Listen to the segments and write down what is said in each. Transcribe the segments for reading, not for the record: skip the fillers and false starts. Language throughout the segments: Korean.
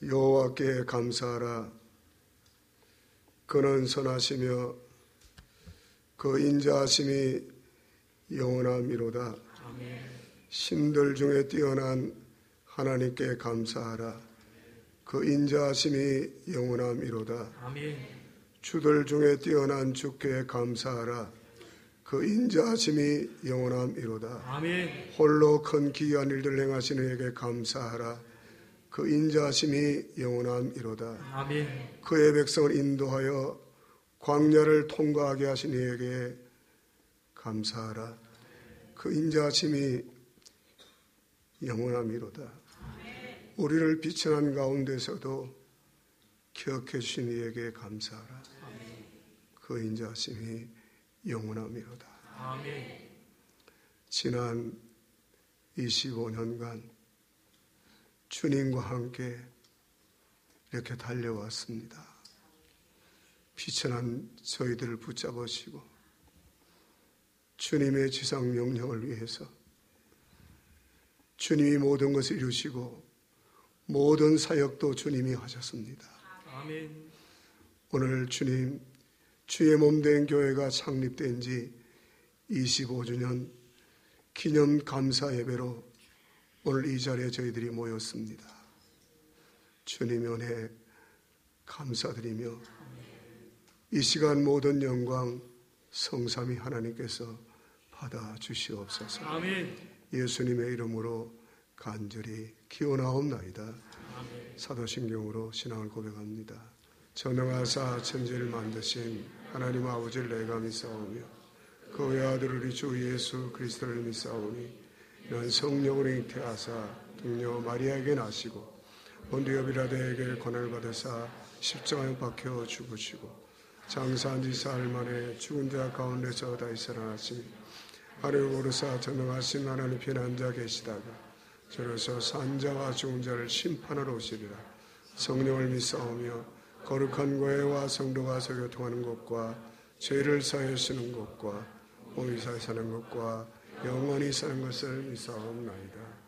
여호와께 감사하라. 그는 선하시며 그 인자하심이 영원함이로다. 신들 중에 뛰어난 하나님께 감사하라. 그 인자하심이 영원함이로다. 주들 중에 뛰어난 주께 감사하라. 그 인자하심이 영원함이로다. 홀로 큰 기이한 일들 행하시는 이에게 감사하라. 그 인자하심이 영원함이로다. 그의 백성을 인도하여 광야를 통과하게 하신 이에게 감사하라. 그 인자하심이 영원함이로다. 우리를 비천한 가운데서도 기억해 주신 이에게 감사하라. 그 인자하심이 영원함이로다. 지난 25년간 주님과 함께 이렇게 달려왔습니다. 비천한 저희들을 붙잡으시고 주님의 지상 명령을 위해서 주님이 모든 것을 이루시고 모든 사역도 주님이 하셨습니다. 오늘 주님 주의 몸된 교회가 창립된 지 25주년 기념 감사 예배로 오늘 이 자리에 저희들이 모였습니다. 주님의 은혜 감사드리며 이 시간 모든 영광 성삼위 하나님께서 받아주시옵소서. 예수님의 이름으로 간절히 기원하옵나이다. 사도신경으로 신앙을 고백합니다. 전능하사 천지를 만드신 하나님 아버지를 내가 믿사오며 그 외아들 우리 주 예수 그리스도를 믿사오니 이는 성령으로 잉태하사 동료 마리아에게 나시고 본디오 빌라도에게 고난을 받으사 십자가에 박혀 죽으시고 장사한 지 사흘 만에 죽은 자 가운데서 다시 살아나시니 하늘에 오르사 전능하신 하나님 편에 앉아 계시다가 저로서 산 자와 죽은 자를 심판하러 오시리라. 성령을 믿사오며 거룩한 교회와 성도가 교통하는 것과 죄를 사하시는 것과 몸이사에 사는 것과 영원히 사는 것을 믿사옵나이다.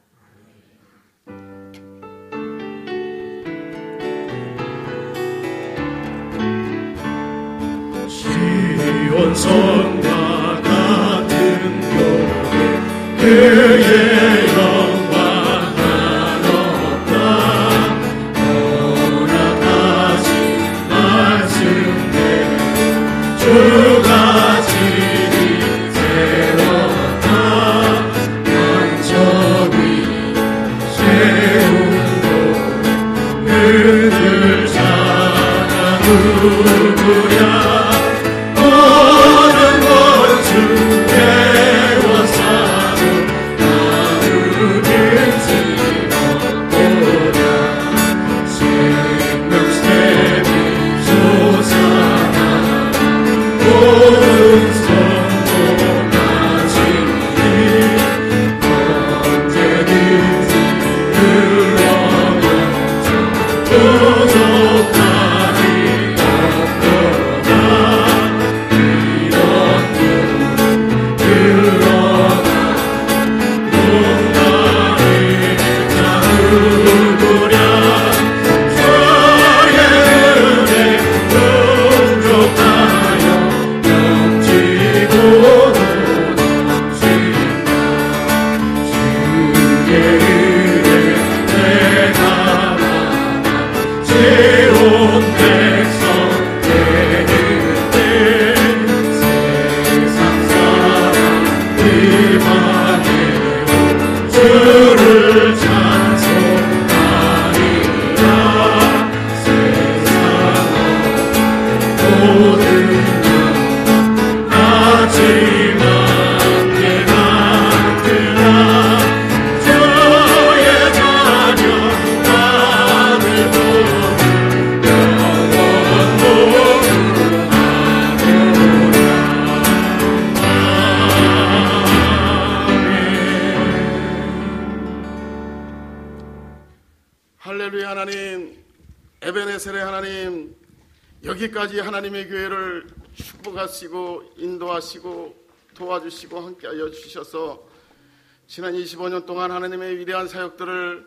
시온성과 같은 교회 그의 영 그들 찾아 누구랴 모든 원수 배워싸도 나누는 지어보랴 생명샘이 솟아나 모든 성도 나지니 언제든지 부족함이 없도다 이런 분 들어가 농가에 자누구랴 저의 은혜 풍족하여 넘치고 넘친다 주의 은혜 내가 지온 백성 되는 때 세상 사람이 반해오 주를 찬송하리라 세상 모든 영 하지만 내가 그나 주의 자녀 나를 보는 영원 모두 할렐루야. 하나님, 에베네셀의 하나님, 여기까지 하나님의 교회를 축복하시고 인도하시고 도와주시고 함께하여 주셔서 지난 25년 동안 하나님의 위대한 사역들을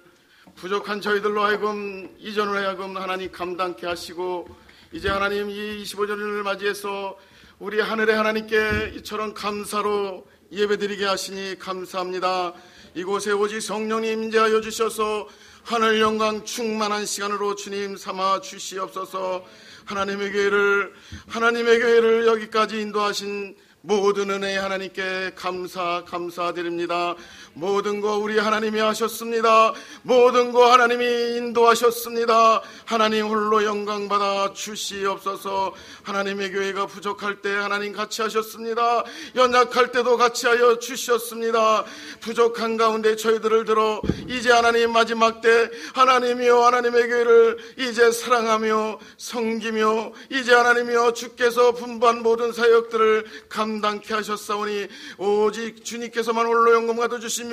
부족한 저희들로 하여금 이전으로 하여금 하나님 감당케 하시고 이제 하나님 이 25년을 맞이해서 우리 하늘의 하나님께 이처럼 감사로 예배드리게 하시니 감사합니다. 이곳에 오직 성령님 임재하여 주셔서 하늘 영광 충만한 시간으로 주님 삼아 주시옵소서. 하나님의 교회를 여기까지 인도하신 모든 은혜에 하나님께 감사드립니다. 모든 거 우리 하나님이 하셨습니다. 모든 거 하나님이 인도하셨습니다. 하나님 홀로 영광 받아 주시옵소서. 하나님의 교회가 부족할 때 하나님 같이 하셨습니다. 연약할 때도 같이 하여 주셨습니다. 부족한 가운데 저희들을 들어 이제 하나님 마지막 때 하나님이여 하나님의 교회를 이제 사랑하며 섬기며 이제 하나님이여 주께서 분부한 모든 사역들을 감당케 하셨사오니 오직 주님께서만 홀로 영광 받아주시며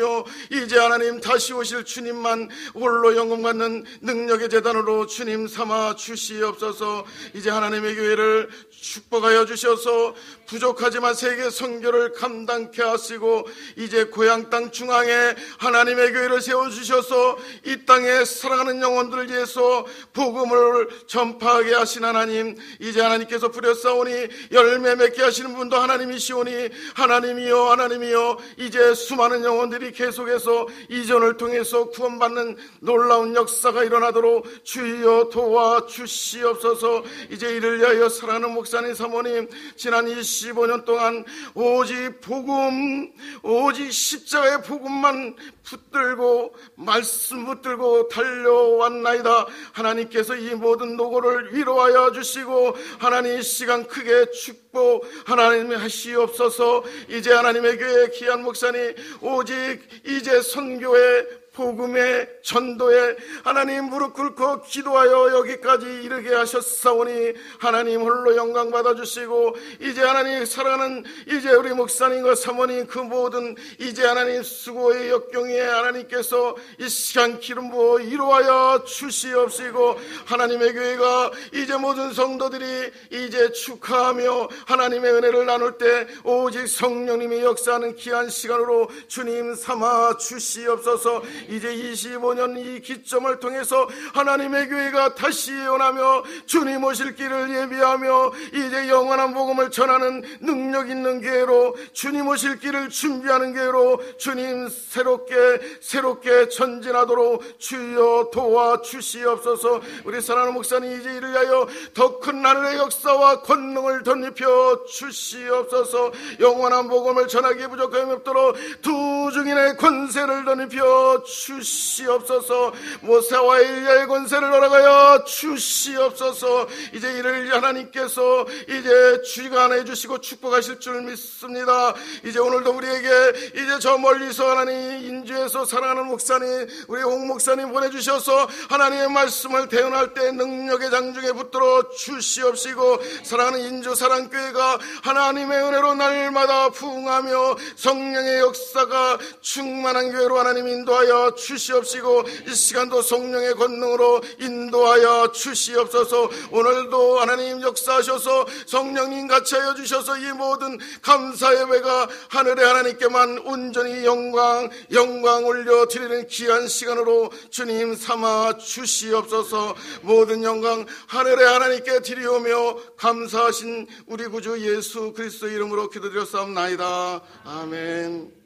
이제 하나님 다시 오실 주님만 홀로 영광 받는 능력의 제단으로 주님 삼아 주시옵소서. 이제 하나님의 교회를 축복하여 주셔서 부족하지만 세계 선교를 감당케 하시고 이제 고향 땅 중앙에 하나님의 교회를 세워주셔서 이 땅에 살아가는 영혼들을 위해서 복음을 전파하게 하신 하나님, 이제 하나님께서 부렸사오니 열매 맺게 하시는 분도 하나님이시오니 하나님이여 이제 수많은 영혼들이 계속해서 이전을 통해서 구원받는 놀라운 역사가 일어나도록 주여 도와주시옵소서. 이제 이를 위하여 사랑하는 목사님 사모님, 지난 25년 동안 오직 복음, 오직 십자가의 복음만 붙들고 말씀 붙들고 달려왔나이다. 하나님께서 이 모든 노고를 위로하여 주시고 하나님 시간 크게 축복 하나님이 하시옵소서. 이제 하나님의 교회 귀한 목사님 오직 이제 선교에 복음의 전도에 하나님 무릎 꿇고 기도하여 여기까지 이르게 하셨사오니 하나님 홀로 영광 받아주시고 이제 하나님 사랑하는 이제 우리 목사님과 사모님 그 모든 이제 하나님 수고의 역경에 하나님께서 이 시간 기름 부어 이루하여 주시옵시고 하나님의 교회가 이제 모든 성도들이 이제 축하하며 하나님의 은혜를 나눌 때 오직 성령님이 역사하는 귀한 시간으로 주님 삼아 주시옵소서. 이제 25년 이 기점을 통해서 하나님의 교회가 다시 예언하며 주님 오실 길을 예비하며 이제 영원한 복음을 전하는 능력 있는 교회로 주님 오실 길을 준비하는 교회로 주님 새롭게 전진하도록 주여 도와주시옵소서. 우리 사랑하는 목사님 이제 이를 위하여 더 큰 하늘의 역사와 권능을 덧입혀 주시옵소서. 영원한 복음을 전하기에 부족함이 없도록 두 증인의 권세를 덧입혀 주시옵소서. 모세와 엘리야의 권세를 허락하여 주시옵소서. 이제 이를 하나님께서 이제 주관해 주시고 축복하실 줄 믿습니다. 이제 오늘도 우리에게 이제 저 멀리서 하나님 인주에서 사랑하는 목사님, 우리 홍 목사님 보내주셔서 하나님의 말씀을 대언할 때 능력의 장중에 붙들어 주시옵시고, 사랑하는 인주 사랑교회가 하나님의 은혜로 날마다 부흥하며 성령의 역사가 충만한 교회로 하나님 인도하여 주시옵시고, 이 시간도 성령의 권능으로 인도하여 주시옵소서. 오늘도 하나님 역사하셔서 성령님 같이 하여 주셔서 이 모든 감사 예배가 하늘의 하나님께만 온전히 영광 올려드리는 귀한 시간으로 주님 삼아 주시옵소서. 모든 영광 하늘의 하나님께 드리오며 감사하신 우리 구주 예수 그리스도 이름으로 기도드렸사옵나이다. 아멘.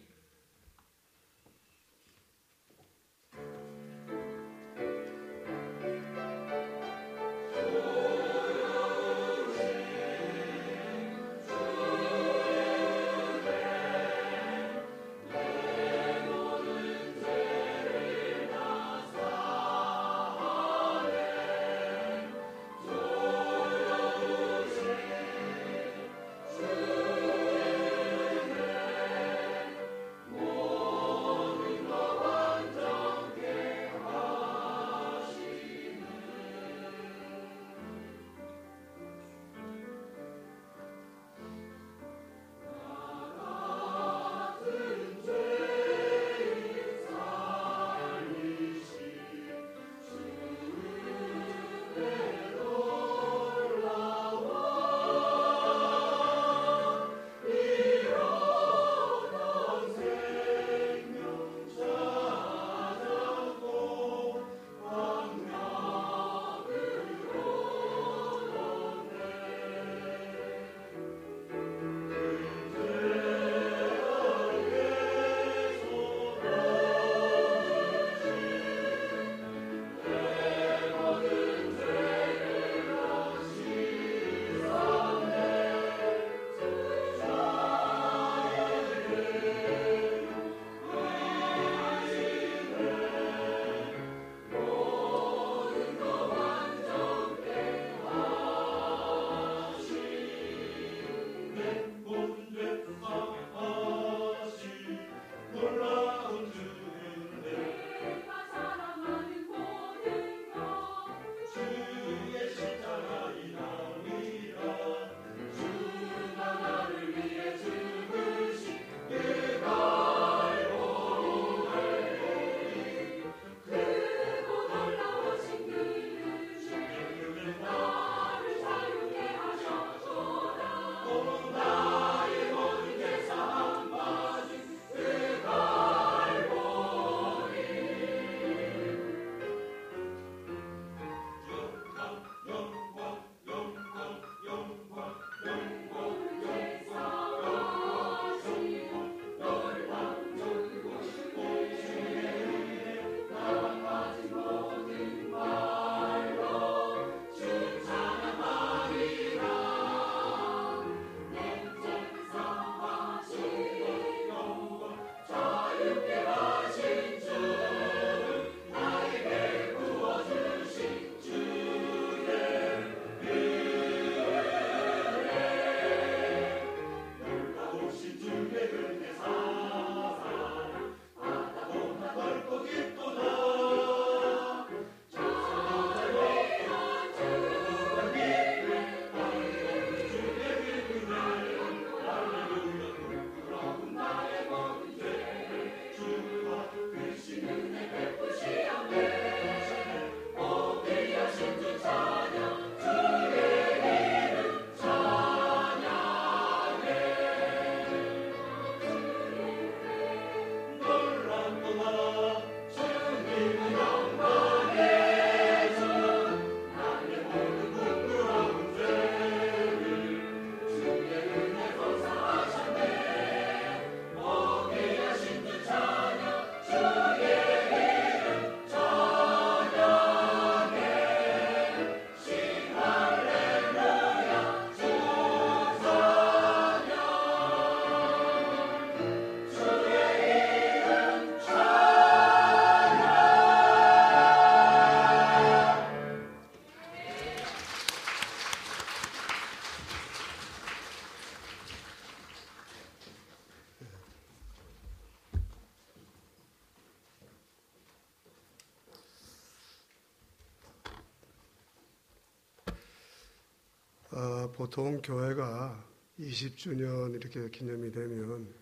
보통 교회가 20주년 이렇게 기념이 되면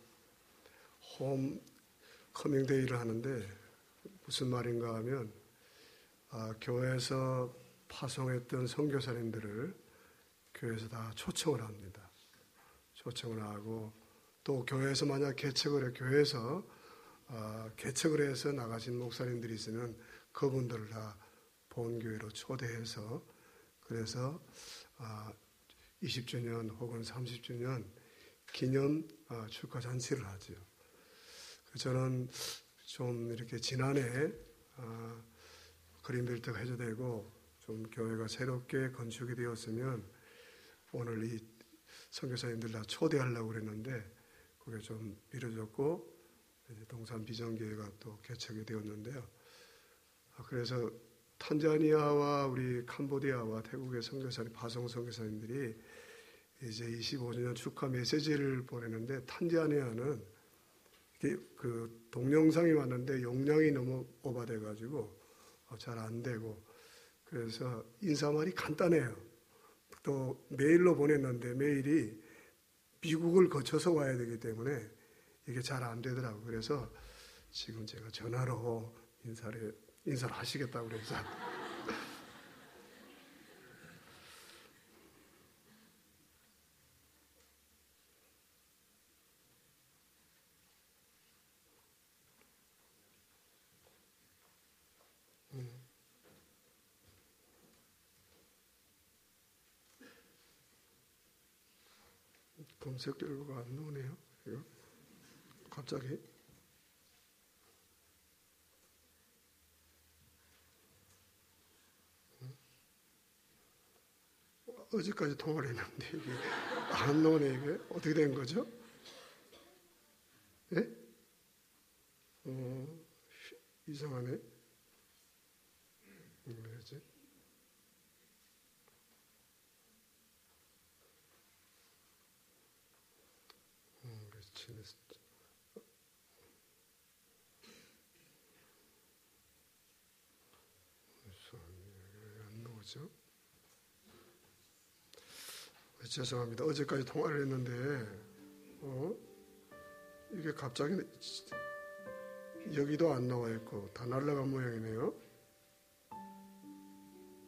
홈 커밍데이를 하는데 무슨 말인가 하면 교회에서 파송했던 선교사님들을 교회에서 다 초청을 합니다. 초청을 하고 또 교회에서 만약 개척을 해 교회에서 개척을 해서 나가신 목사님들이 있으면 그분들을 다 본교회로 초대해서 그래서 20주년 혹은 30주년 기념 축하 잔치를 하죠. 저는 좀 이렇게 지난해 그린벨트가 해제되고 좀 교회가 새롭게 건축이 되었으면 오늘 이 선교사님들 다 초대하려고 그랬는데 그게 좀 미뤄졌고 이제 동산 비전교회가 또 개척이 되었는데요. 그래서 탄자니아와 우리 캄보디아와 태국의 선교사님, 파송 선교사님들이 이제 25주년 축하 메시지를 보내는데 탄자니아는 그 동영상이 왔는데 용량이 너무 오버돼가지고 잘 안 되고 그래서 인사말이 간단해요. 또 메일로 보냈는데 메일이 미국을 거쳐서 와야 되기 때문에 이게 잘 안 되더라고요. 그래서 지금 제가 전화로 인사를 하시겠다고 그래서 검색 결과가 안 나오네요. 이거 갑자기 어제까지 통화를 했는데 이게 안 나오네. 이게 어떻게 된 거죠? 예? 이상하네. 뭐지? 안 나오죠? 죄송합니다. 어제까지 통화를 했는데 이게 갑자기 여기도 안 나와 있고 다 날라간 모양이네요.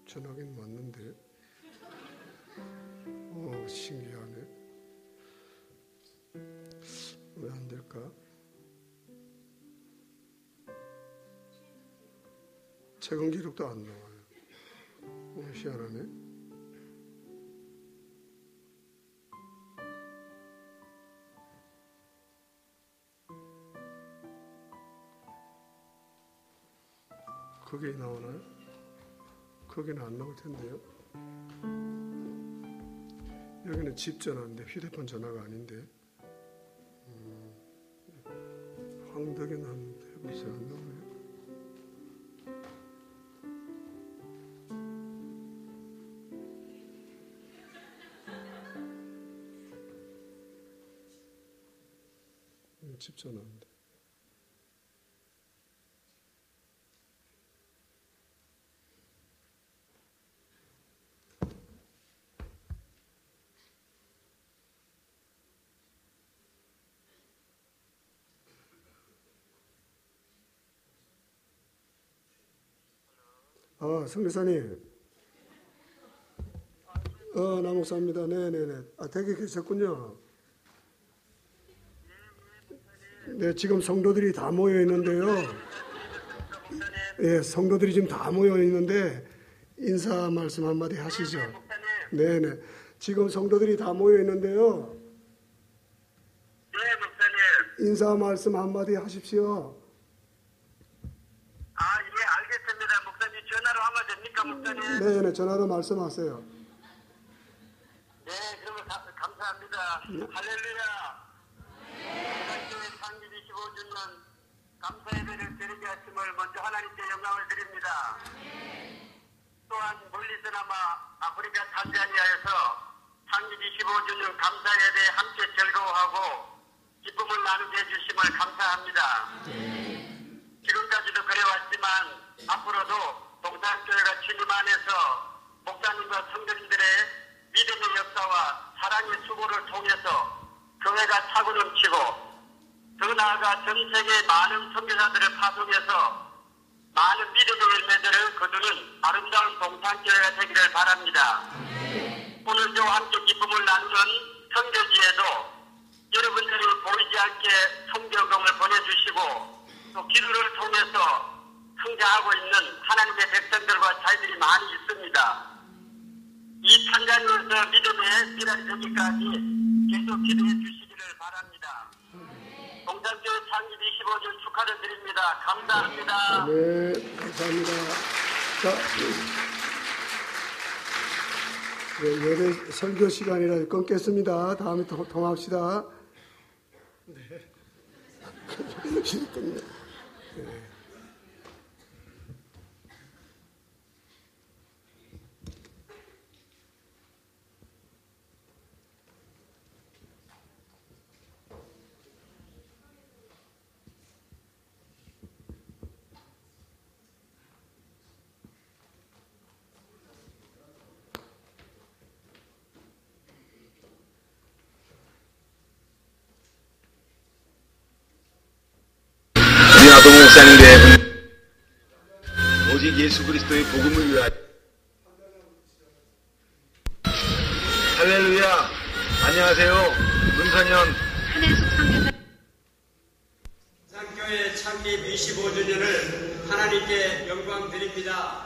전화기는 맞는데 신기하네. 왜 안 될까? 최근 기록도 안 나와요. 희한하네. 거기에 나오나요? 거기는 안 나올 텐데요. 여기는 집 전화인데 휴대폰 전화가 아닌데. 황덕인 한번 해보세요. 안 나오네요. 집 전화인데. 선교사님. 남목사입니다. 네네네. 댁에 계셨군요. 네, 지금 성도들이 다 모여 있는데요. 예, 성도들이 지금 다 모여 있는데 인사 말씀 한마디 하시죠. 네네. 지금 성도들이 다 모여 있는데요. 네, 목사님. 인사 말씀 한마디 하십시오. 예, 알겠습니다. 목사님 전화로 하면 됩니까, 목사님? 네네, 전화로 말씀하세요. 네, 그러면 감사합니다. 할렐루야. 하나님께 창립 25주년 감사 예배를 드리게 하심을 먼저 하나님께 영광을 드립니다. 또한 멀리서나마 아프리카 탄자니아에서 창립 25주년 감사 예배에 함께 즐거워하고 기쁨을 나누게 해주심을 감사합니다. 지금까지도 그래왔지만 앞으로도 동산교회가 주님 안에서 목사님과 성도님들의 믿음의 역사와 사랑의 수고를 통해서 교회가 차고 넘치고 더 나아가 전 세계 많은 선교사들을 파송해서 많은 믿음의 열매들을 거두는 아름다운 동산교회가 되기를 바랍니다. 오늘도 함께 기쁨을 나누는 선교지에도 여러분들이 보이지 않게 성경을 보내주시고 또 기도를 통해서 성장하고 있는 하나님의 백성들과 자녀들이 많이 있습니다. 이 찬양에서 믿음의 씨알이 되기까지 계속 기도해 주시기를 바랍니다. 동산교회 창립 25주년 축하를 드립니다. 감사합니다. 네, 감사합니다. 자, 네, 예배 설교 시간이라 끊겠습니다. 다음에 또 통화합시다. 네. 네. 나동호 목사님 오직 예수 그리스도의 복음을 위하여. 할렐루야. 안녕하세요. 문선현 동산교회 창립 25주년을 하나님께 영광 드립니다.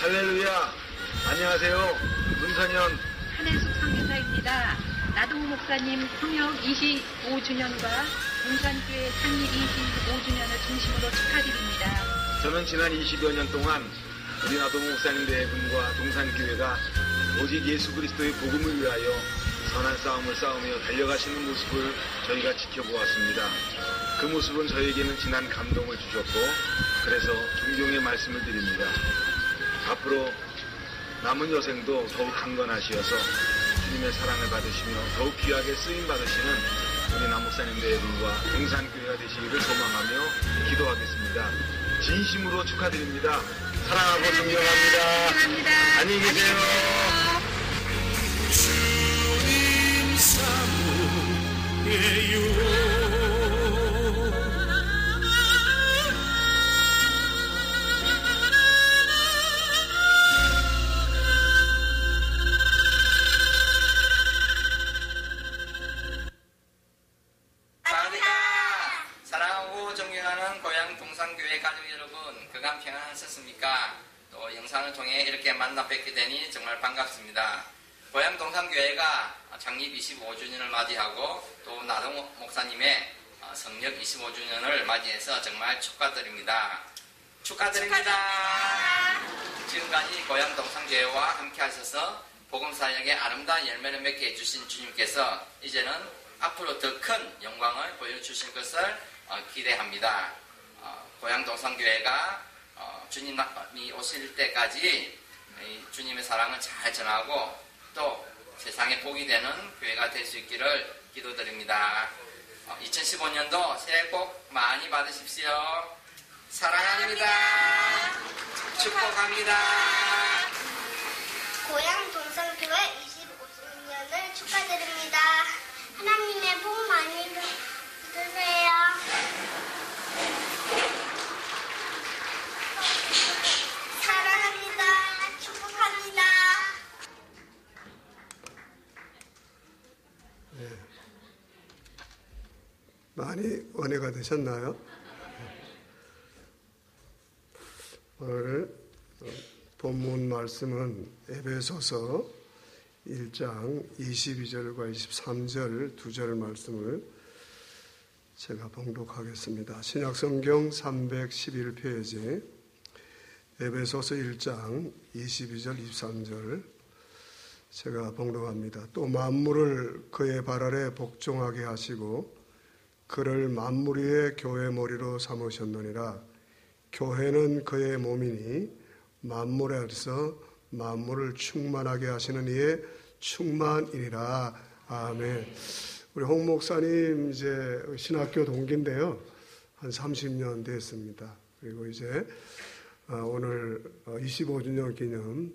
할렐루야. 안녕하세요. 문선현 한혜숙 선교사입니다. 나동호 목사님 성역 25주년과 동산교회 창립 25주년을 중심으로 축하드립니다. 저는 지난 20여 년 동안 우리 나동호 목사님 대분과 동산교회가 오직 예수 그리스도의 복음을 위하여 선한 싸움을 싸우며 달려가시는 모습을 저희가 지켜보았습니다. 그 모습은 저에게는 진한 감동을 주셨고 그래서 존경의 말씀을 드립니다. 앞으로 남은 여생도 더욱 강건하시어서 주님의 사랑을 받으시며 더욱 귀하게 쓰임받으시는 우리 남목사님 대분과 동산교회가 되시기를 소망하며 기도하겠습니다. 진심으로 축하드립니다. 사랑하고 존경합니다. 안녕히 계세요. 주님 사랑해요. 사랑하고 존경하는 고향 동산교회 가족 여러분, 그간 평안하셨습니까? 또 영상을 통해 이렇게 만나 뵙게 되니 정말 반갑습니다. 고향 동산교회가 창립 25주년을 맞이하고 또 나동호 목사님의 성역 25주년을 맞이해서 정말 축하드립니다. 축하드립니다. 지금까지 고향 동산교회와 함께 하셔서 복음사역의 아름다운 열매를 맺게 해주신 주님께서 이제는 앞으로 더 큰 영광을 보여주실 것을 기대합니다. 고향 동산교회가 주님이 오실 때까지 주님의 사랑을 잘 전하고 또 세상에 복이 되는 교회가 될 수 있기를 기도드립니다. 2015년도 새해 복 많이 받으십시오. 사랑합니다. 축복합니다. 고향 동산교회 25주년을 축하드립니다. 하나님의 복 많이 받으세요. 사랑합니다. 축복합니다. 네. 많이 은혜가 되셨나요? 오늘 본문 말씀은 에베소서 1장 22절과 23절 두 절 말씀을 제가 봉독하겠습니다. 신약성경 311페이지 에베소서 1장 22절 23절 제가 봉독합니다. 또 만물을 그의 발 아래 복종하게 하시고 그를 만물 위의 교회 머리로 삼으셨느니라. 교회는 그의 몸이니 만물에서 만물을 충만하게 하시는 이의 충만이니라. 아멘. 우리 홍 목사님 이제 신학교 동기인데요. 한 30년 됐습니다. 그리고 이제 오늘 25주년 기념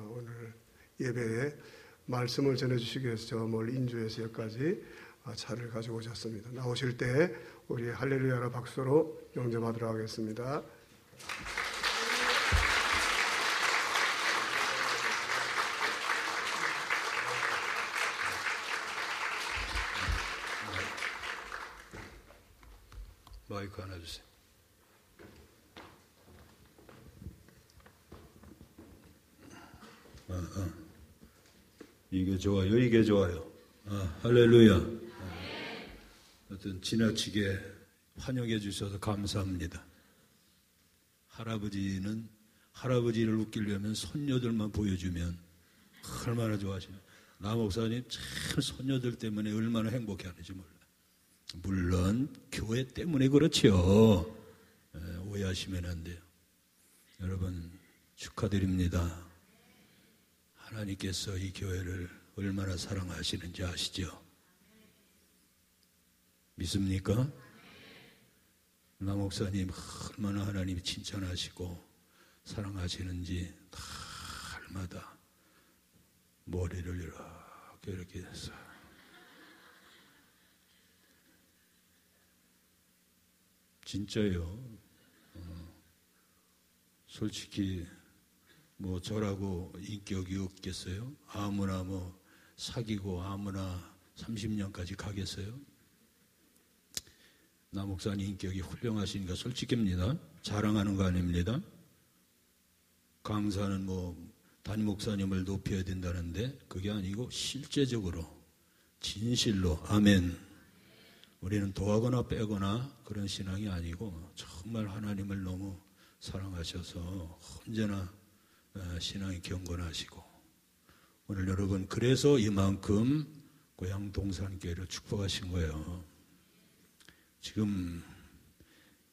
오늘 예배에 말씀을 전해주시기 위해서 저 멀리 인주에서 여기까지 차를 가지고 오셨습니다. 나오실 때 우리 할렐루야라 박수로 영접하도록 하겠습니다. 마이크 하나 주세요. 이게 좋아요. 이게 좋아요. 할렐루야. 어떤 지나치게 환영해 주셔서 감사합니다. 할아버지는 할아버지를 웃기려면 손녀들만 보여주면 얼마나 좋아하시나. 나 목사님 참 손녀들 때문에 얼마나 행복해하는지 몰라. 물론 교회 때문에 그렇지요. 오해하시면 안 돼요. 여러분 축하드립니다. 하나님께서 이 교회를 얼마나 사랑하시는지 아시죠? 믿습니까? 나 목사님 얼마나 하나님이 칭찬하시고 사랑하시는지 날마다 머리를 이렇게 해서 진짜요. 솔직히 뭐 저라고 인격이 없겠어요? 아무나 뭐 사귀고 아무나 30년까지 가겠어요? 나 목사님 인격이 훌륭하시니까 솔직합니다. 자랑하는 거 아닙니다. 강사는 뭐 담임 목사님을 높여야 된다는데 그게 아니고 실제적으로 진실로 아멘. 우리는 더하거나 빼거나 그런 신앙이 아니고 정말 하나님을 너무 사랑하셔서 언제나 신앙이 경건하시고 오늘 여러분 그래서 이만큼 고향 동산교회를 축복하신 거예요. 지금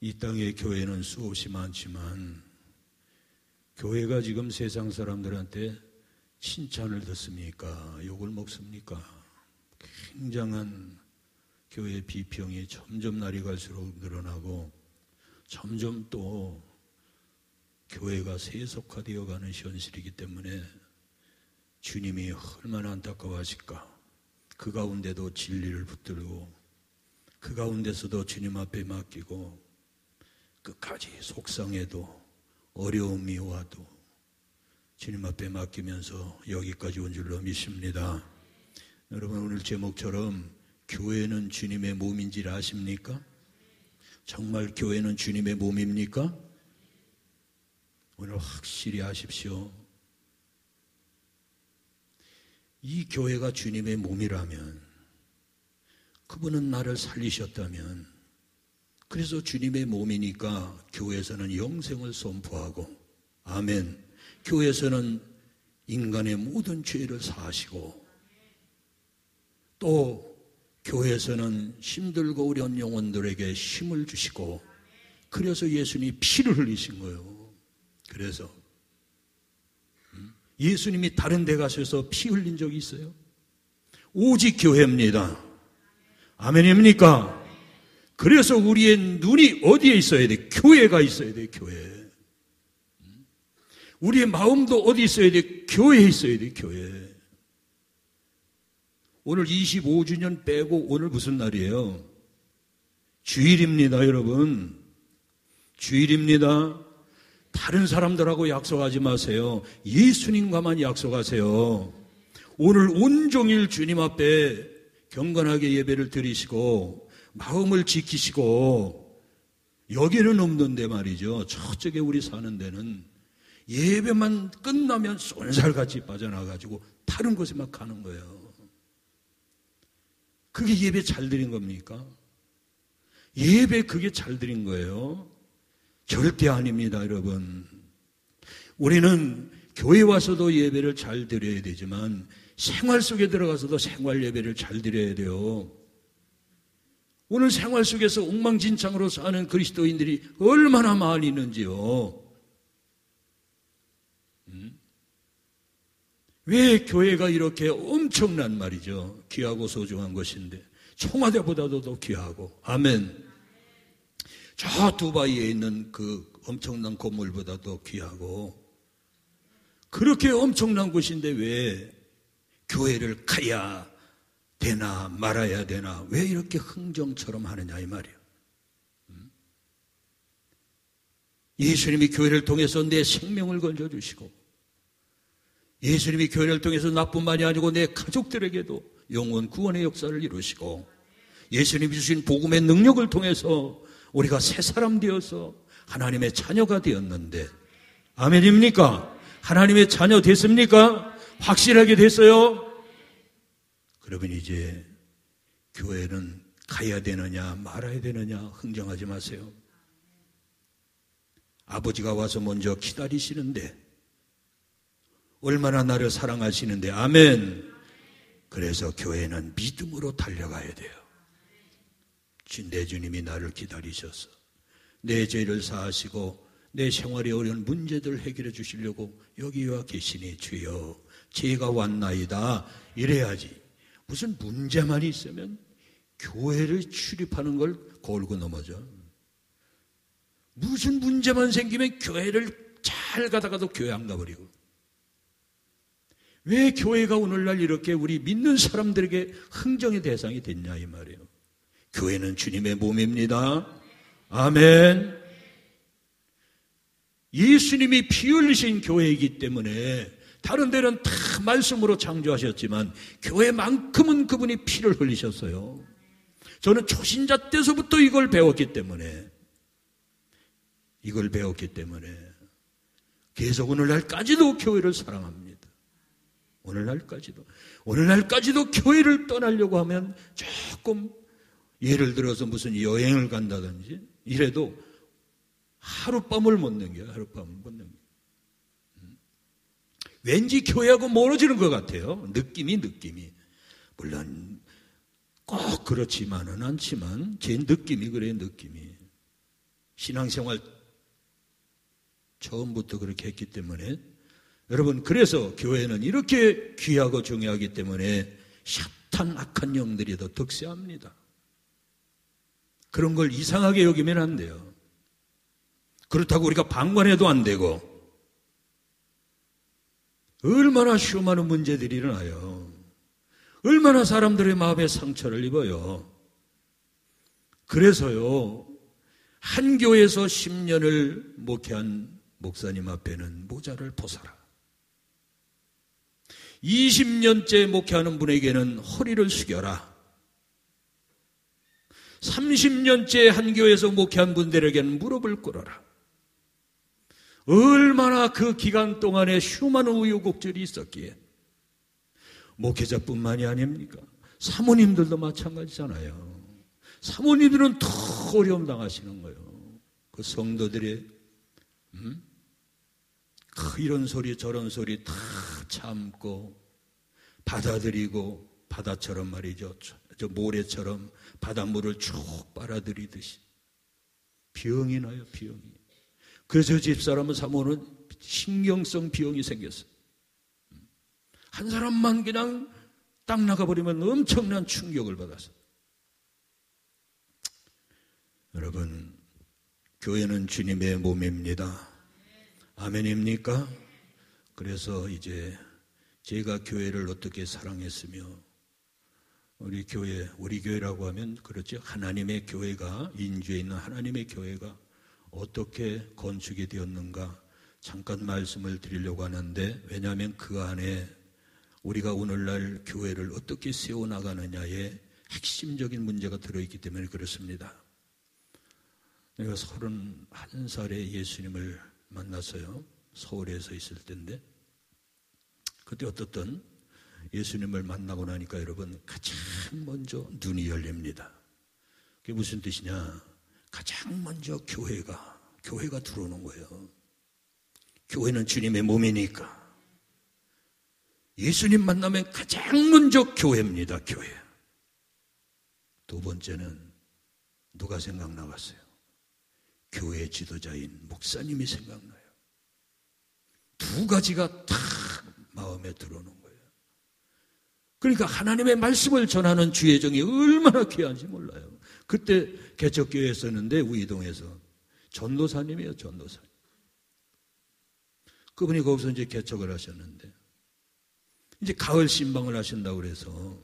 이 땅의 교회는 수없이 많지만 교회가 지금 세상 사람들한테 칭찬을 듣습니까? 욕을 먹습니까? 굉장한 교회 비평이 점점 날이 갈수록 늘어나고 점점 또 교회가 세속화되어가는 현실이기 때문에 주님이 얼마나 안타까워하실까. 그 가운데도 진리를 붙들고 그 가운데서도 주님 앞에 맡기고 끝까지 속상해도 어려움이 와도 주님 앞에 맡기면서 여기까지 온 줄로 믿습니다. 여러분 오늘 제목처럼 교회는 주님의 몸인지 아십니까? 정말 교회는 주님의 몸입니까? 오늘 확실히 아십시오. 이 교회가 주님의 몸이라면 그분은 나를 살리셨다면 그래서 주님의 몸이니까 교회에서는 영생을 선포하고 아멘. 교회에서는 인간의 모든 죄를 사하시고 또 교회에서는 힘들고 어려운 영혼들에게 힘을 주시고 그래서 예수님이 피를 흘리신 거예요. 그래서 예수님이 다른 데 가셔서 피 흘린 적이 있어요? 오직 교회입니다. 아멘입니까? 그래서 우리의 눈이 어디에 있어야 돼? 교회가 있어야 돼. 교회. 우리의 마음도 어디 있어야 돼? 교회에 있어야 돼. 교회. 오늘 25주년 빼고 오늘 무슨 날이에요? 주일입니다, 여러분. 주일입니다. 다른 사람들하고 약속하지 마세요. 예수님과만 약속하세요. 오늘 온종일 주님 앞에 경건하게 예배를 드리시고 마음을 지키시고 여기는 없는데 말이죠. 저쪽에 우리 사는 데는 예배만 끝나면 쏜살같이 빠져나가지고 다른 곳에만 가는 거예요. 그게 예배 잘 드린 겁니까? 예배 그게 잘 드린 거예요? 절대 아닙니다, 여러분. 우리는 교회 와서도 예배를 잘 드려야 되지만 생활 속에 들어가서도 생활 예배를 잘 드려야 돼요. 오늘 생활 속에서 엉망진창으로 사는 그리스도인들이 얼마나 많이 있는지요. 왜 교회가 이렇게 엄청난 말이죠. 귀하고 소중한 것인데 청와대보다도 더 귀하고. 아멘. 저 두바이에 있는 그 엄청난 건물보다도 귀하고 그렇게 엄청난 곳인데 왜 교회를 가야 되나 말아야 되나 왜 이렇게 흥정처럼 하느냐 이 말이에요. 예수님이 교회를 통해서 내 생명을 건져주시고 예수님이 교회를 통해서 나뿐만이 아니고 내 가족들에게도 영원 구원의 역사를 이루시고 예수님이 주신 복음의 능력을 통해서 우리가 새 사람 되어서 하나님의 자녀가 되었는데 아멘입니까? 하나님의 자녀 됐습니까? 확실하게 됐어요? 그러면 이제 교회는 가야 되느냐 말아야 되느냐 흥정하지 마세요. 아버지가 와서 먼저 기다리시는데 얼마나 나를 사랑하시는데 아멘. 그래서 교회는 믿음으로 달려가야 돼요. 내 주님이 나를 기다리셔서 내 죄를 사하시고 내 생활에 어려운 문제들을 해결해 주시려고 여기 와 계시니 주여 죄가 왔나이다 이래야지. 무슨 문제만 있으면 교회를 출입하는 걸 걸고 넘어져. 무슨 문제만 생기면 교회를 잘 가다가도 교회 안 가버리고. 왜 교회가 오늘날 이렇게 우리 믿는 사람들에게 흥정의 대상이 됐냐 이 말이에요. 교회는 주님의 몸입니다. 아멘. 예수님이 피 흘리신 교회이기 때문에 다른 데는 다 말씀으로 창조하셨지만 교회만큼은 그분이 피를 흘리셨어요. 저는 초신자 때서부터 이걸 배웠기 때문에 계속 오늘날까지도 교회를 사랑합니다. 오늘날까지도 교회를 떠나려고 하면 조금 예를 들어서 무슨 여행을 간다든지 이래도 하룻밤을 못 넘겨요. 왠지 교회하고 멀어지는 것 같아요. 느낌이. 물론 꼭 그렇지만은 않지만 제 느낌이 그래요. 신앙생활 처음부터 그렇게 했기 때문에 여러분 그래서 교회는 이렇게 귀하고 중요하기 때문에 샤탄 악한 영들이 더 득세합니다. 그런 걸 이상하게 여기면 안 돼요. 그렇다고 우리가 방관해도 안 되고 얼마나 수많은 문제들이 일어나요. 얼마나 사람들의 마음에 상처를 입어요. 그래서요 한 교회에서 10년을 목회한 목사님 앞에는 모자를 벗어라. 20년째 목회하는 분에게는 허리를 숙여라. 30년째 한 교회에서 목회한 분들에게는 무릎을 꿇어라. 얼마나 그 기간 동안에 수많은 우여곡절이 있었기에 목회자뿐만이 아닙니까? 사모님들도 마찬가지잖아요. 사모님들은 더 어려움 당하시는 거예요. 그 성도들의 이런 소리 저런 소리 다 참고 받아들이고 바다처럼 말이죠. 저 모래처럼 바닷물을 쭉 빨아들이듯이 병이 나요. 그래서 집사람은 사모는 신경성 병이 생겼어요. 한 사람만 그냥 딱 나가버리면 엄청난 충격을 받았어요. 여러분 교회는 주님의 몸입니다. 아멘입니까? 그래서 이제 제가 교회를 어떻게 사랑했으며 우리 교회라고 하면 그렇죠. 하나님의 교회가 인주에 있는 하나님의 교회가 어떻게 건축이 되었는가 잠깐 말씀을 드리려고 하는데 왜냐하면 그 안에 우리가 오늘날 교회를 어떻게 세워나가느냐에 핵심적인 문제가 들어있기 때문에 그렇습니다. 내가 31살에 예수님을 만났어요. 서울에서 있을 때인데 그때 어떻든 예수님을 만나고 나니까 여러분 가장 먼저 눈이 열립니다. 그게 무슨 뜻이냐? 가장 먼저 교회가 들어오는 거예요. 교회는 주님의 몸이니까 예수님 만나면 가장 먼저 교회입니다. 교회. 두 번째는 누가 생각나갔어요? 교회 지도자인 목사님이 생각나요. 두 가지가 다 마음에 들어오는 거예요. 그러니까 하나님의 말씀을 전하는 주의 정이 얼마나 귀한지 몰라요. 그때 개척교회에 있었는데 우이동에서 전도사님이에요, 전도사님. 그분이 거기서 이제 개척을 하셨는데, 이제 가을 신방을 하신다고 그래서,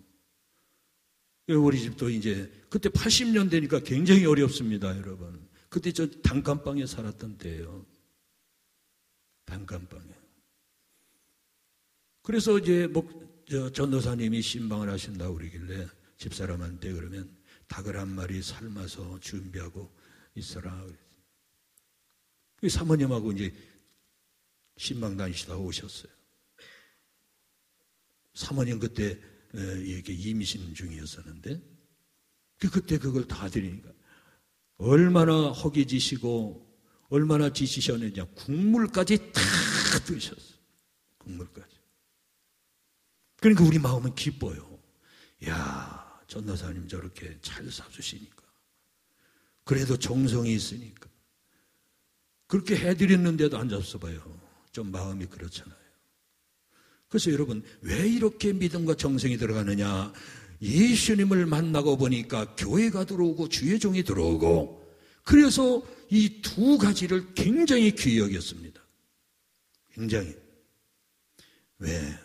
우리 집도 이제, 그때 80년대니까 굉장히 어렵습니다, 여러분. 그때 저 단칸방에 살았던 때예요. 단칸방에. 그래서 이제 전도사님이 신방을 하신다고 그러길래 집사람한테 그러면 닭을 한 마리 삶아서 준비하고 있어라. 사모님하고 이제 신방 다니시다가 오셨어요. 사모님 그때 이렇게 임신 중이었었는데, 그때 그걸 다 드리니까 얼마나 허기지시고 얼마나 지치셨느냐. 국물까지 다 드셨어요. 국물까지. 그러니까 우리 마음은 기뻐요. 야, 전도사님 저렇게 잘 사주시니까. 그래도 정성이 있으니까. 그렇게 해드렸는데도 안 잡숴봐요. 좀 마음이 그렇잖아요. 그래서 여러분, 왜 이렇게 믿음과 정성이 들어가느냐. 예수님을 만나고 보니까 교회가 들어오고 주의 종이 들어오고, 그래서 이 두 가지를 굉장히 귀히 여겼습니다. 굉장히. 왜?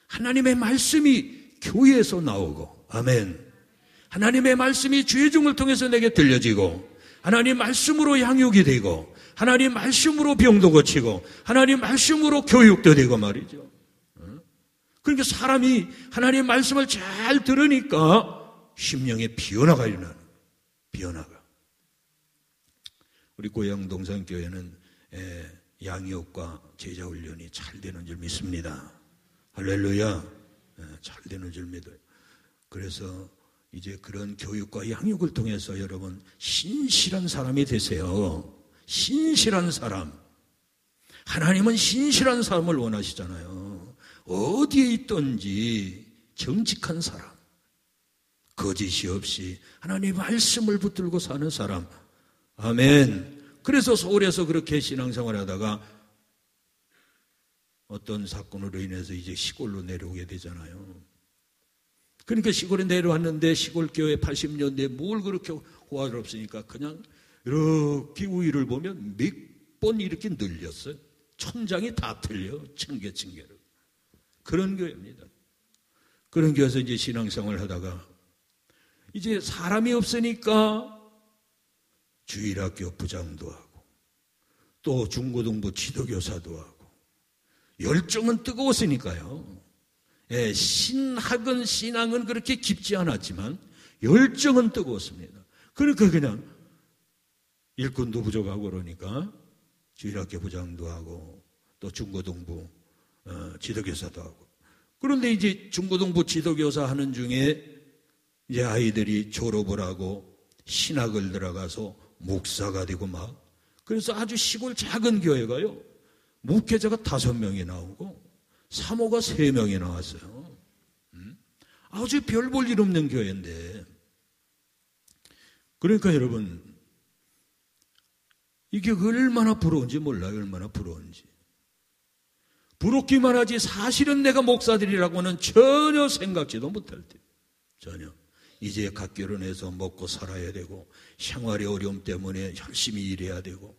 하나님의 말씀이 교회에서 나오고, 아멘. 하나님의 말씀이 주의 종을 통해서 내게 들려지고, 하나님 말씀으로 양육이 되고, 하나님 말씀으로 병도 고치고, 하나님 말씀으로 교육도 되고 말이죠. 그러니까 사람이 하나님 말씀을 잘 들으니까 심령의 변화가 일어나는 거예요. 변화가. 우리 고향 동산교회는 양육과 제자훈련이 잘 되는 줄 믿습니다. 할렐루야. 잘 되는 줄 믿어요. 그래서 이제 그런 교육과 양육을 통해서 여러분 신실한 사람이 되세요. 신실한 사람. 하나님은 신실한 사람을 원하시잖아요. 어디에 있든지 정직한 사람, 거짓이 없이 하나님의 말씀을 붙들고 사는 사람. 아멘. 그래서 서울에서 그렇게 신앙생활 하다가 어떤 사건으로 인해서 이제 시골로 내려오게 되잖아요. 그러니까 시골에 내려왔는데 시골 교회 80년대에 뭘 그렇게 호화롭으니까 그냥 이렇게 위를 보면 몇 번 이렇게 늘렸어요. 천장이 다 틀려. 층계로. 그런 교회입니다. 그런 교회에서 이제 신앙생활을 하다가 이제 사람이 없으니까 주일학교 부장도 하고 또 중고등부 지도교사도 하고 열정은 뜨거웠으니까요. 신학은 신앙은 그렇게 깊지 않았지만 열정은 뜨거웠습니다. 그러니까 그냥 일꾼도 부족하고 그러니까 주일학교 부장도 하고 또 중고등부 지도교사도 하고. 그런데 이제 중고등부 지도교사 하는 중에 이제 아이들이 졸업을 하고 신학을 들어가서 목사가 되고 막. 그래서 아주 시골 작은 교회가요. 목회자가 5명이 나오고 사모가 3명이 나왔어요. 아주 별 볼 일 없는 교회인데. 그러니까 여러분, 이게 얼마나 부러운지 몰라요. 얼마나 부러운지. 부럽기만 하지 사실은 내가 목사들이라고는 전혀 생각지도 못할 때. 전혀. 이제 갓 결혼해서 먹고 살아야 되고 생활의 어려움 때문에 열심히 일해야 되고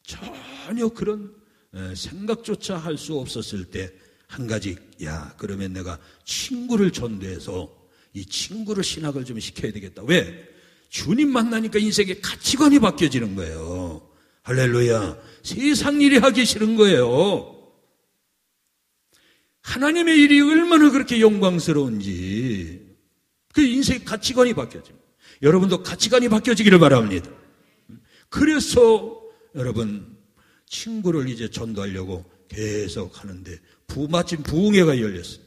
전혀 그런 생각조차 할 수 없었을 때 한 가지, 그러면 내가 친구를 전도해서 이 친구를 신학을 좀 시켜야 되겠다. 왜? 주님 만나니까 인생의 가치관이 바뀌어지는 거예요. 할렐루야. 세상 일이 하기 싫은 거예요. 하나님의 일이 얼마나 그렇게 영광스러운지 그 인생의 가치관이 바뀌어집니다. 여러분도 가치관이 바뀌어지기를 바랍니다. 그래서 여러분 친구를 이제 전도하려고 계속 하는데 마침 부흥회가 열렸어요.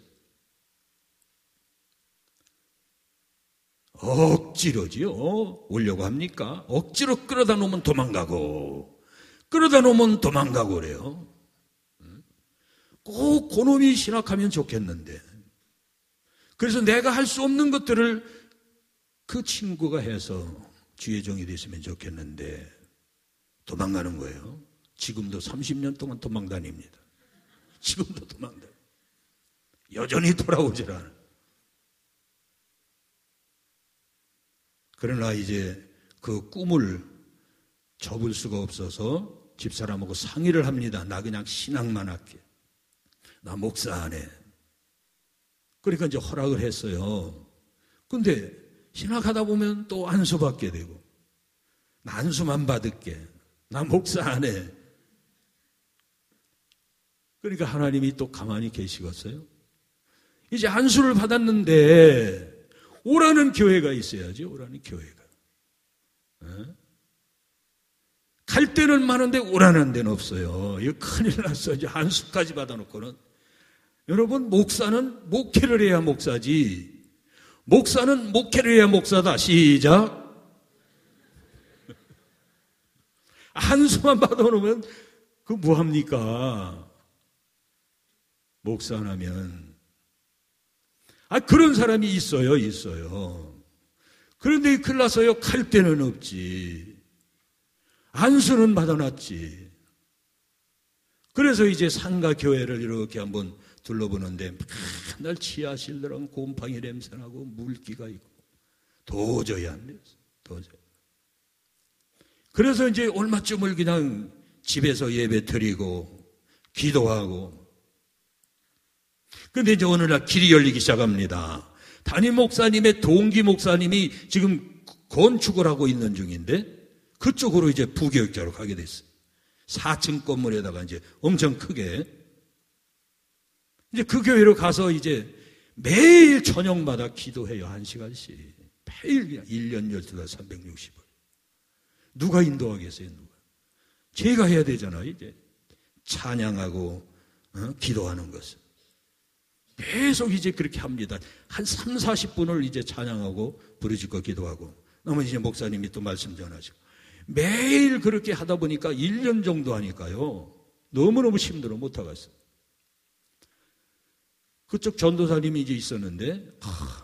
억지로지요. 오려고 합니까? 억지로 끌어다 놓으면 도망가고 그래요. 꼭 그놈이 신학하면 좋겠는데. 그래서 내가 할 수 없는 것들을 그 친구가 해서 주의 종이 됐으면 좋겠는데 도망가는 거예요. 지금도 30년 동안 도망다닙니다. 지금도 도망다녀요. 여전히 돌아오질 않아요. 그러나 이제 그 꿈을 접을 수가 없어서 집사람하고 상의를 합니다. 나 그냥 신앙만 할게. 나 목사 안 해. 그러니까 이제 허락을 했어요. 근데 신학하다 보면 또 안수받게 되고, 나 안수만 받을게. 나 목사 안 해. 그러니까 하나님이 또 가만히 계시겠어요? 이제 안수를 받았는데 오라는 교회가 있어야지. 오라는 교회가. 갈 데는 많은데 오라는 데는 없어요. 이거 큰일 났어. 이제 안수까지 받아놓고는. 여러분, 목사는 목회를 해야 목사지. 목사는 목회를 해야 목사다. 시작. 안수만 받아놓으면 그 뭐합니까? 목사 안 하면. 그런 사람이 있어요. 그런데 큰일 났어요. 갈 데는 없지. 안수는 받아놨지. 그래서 이제 상가 교회를 이렇게 한번 둘러보는데 맨날 치아실드랑 곰팡이 냄새나고 물기가 있고 도저히 안 됐어. 도저히. 그래서 이제 얼마쯤을 그냥 집에서 예배 드리고 기도하고. 근데 이제 어느 날 길이 열리기 시작합니다. 담임 목사님의 동기 목사님이 지금 건축을 하고 있는 중인데 그쪽으로 이제 부교육자로 가게 됐어요. 4층 건물에다가 이제 엄청 크게. 이제 그 교회로 가서 이제 매일 저녁마다 기도해요. 1시간씩. 매일 그냥 1년 12달 360일. 누가 인도하겠어요? 누가? 제가 해야 되잖아요. 이제 찬양하고 기도하는 것을. 계속 이제 그렇게 합니다. 한 3, 40분을 이제 찬양하고 부르짖고 기도하고 나머지 이제 목사님이 또 말씀 전하시고 매일 그렇게 하다 보니까 1년 정도 하니까요. 너무너무 힘들어 못하겠어요. 그쪽 전도사님이 이제 있었는데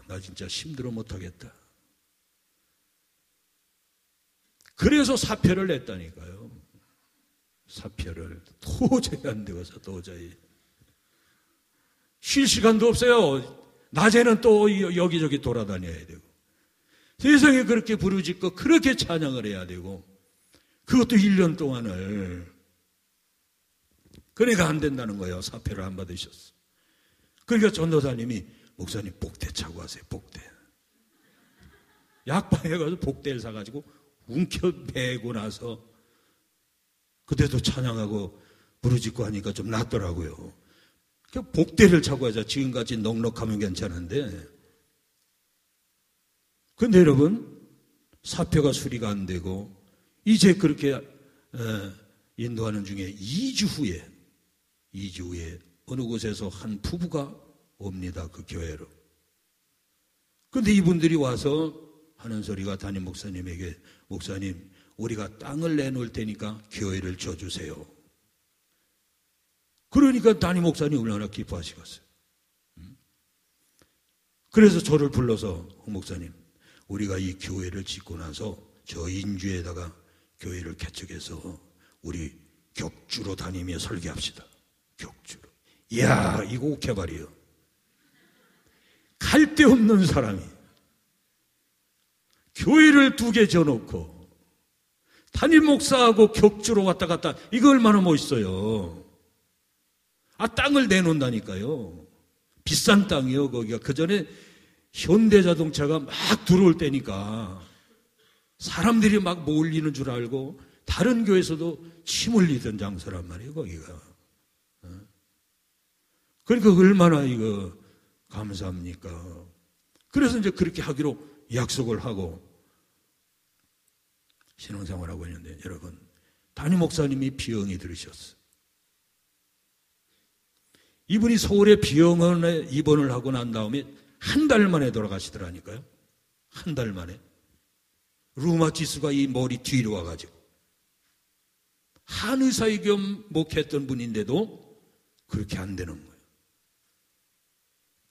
나 진짜 힘들어 못하겠다. 그래서 사표를 냈다니까요. 사표를. 도저히 안 되어서 도저히. 쉴 시간도 없어요. 낮에는 또 여기저기 돌아다녀야 되고. 세상에 그렇게 부르짖고 그렇게 찬양을 해야 되고 그것도 1년 동안을. 그러니까 안 된다는 거예요. 사표를 안 받으셨어. 그러니까 전도사님이 목사님 복대 차고 하세요. 복대. 약방에 가서 복대를 사가지고 움켜매고 나서 그때도 찬양하고 부르짖고 하니까 좀 낫더라고요. 복대를 차고 하자. 지금까지 넉넉하면 괜찮은데. 근데 여러분, 사표가 수리가 안 되고 이제 그렇게 인도하는 중에 2주 후에 어느 곳에서 한 부부가 옵니다. 그 교회로. 근데 이분들이 와서 하는 소리가 담임 목사님에게 목사님, 우리가 땅을 내놓을 테니까 교회를 줘주세요. 그러니까 담임 목사님이 얼마나 기뻐하시겠어요. 그래서 저를 불러서 목사님, 우리가 이 교회를 짓고 나서 저 인주에다가 교회를 개척해서 우리 격주로 다니며 설교합시다. 격주로. 이야, 이거 옥해발이요. 갈 데 없는 사람이 교회를 2개 져놓고 담임 목사하고 격주로 왔다 갔다. 이거 얼마나 멋있어요. 땅을 내놓는다니까요. 비싼 땅이요. 거기가 그 전에 현대자동차가 막 들어올 때니까 사람들이 막 몰리는 줄 알고 다른 교회에서도 침 흘리던 장소란 말이에요. 거기가. 그러니까 얼마나 이거 감사합니까. 그래서 이제 그렇게 하기로 약속을 하고 신앙생활하고 있는데 여러분, 담임 목사님이 비형이 들으셨어요. 이분이 서울의 비형원에 입원을 하고 난 다음에 한 달 만에 돌아가시더라니까요. 한 달 만에. 루마티스가 이 머리 뒤로 와가지고. 한의사의 겸 목했던 분인데도 그렇게 안 되는 거예요.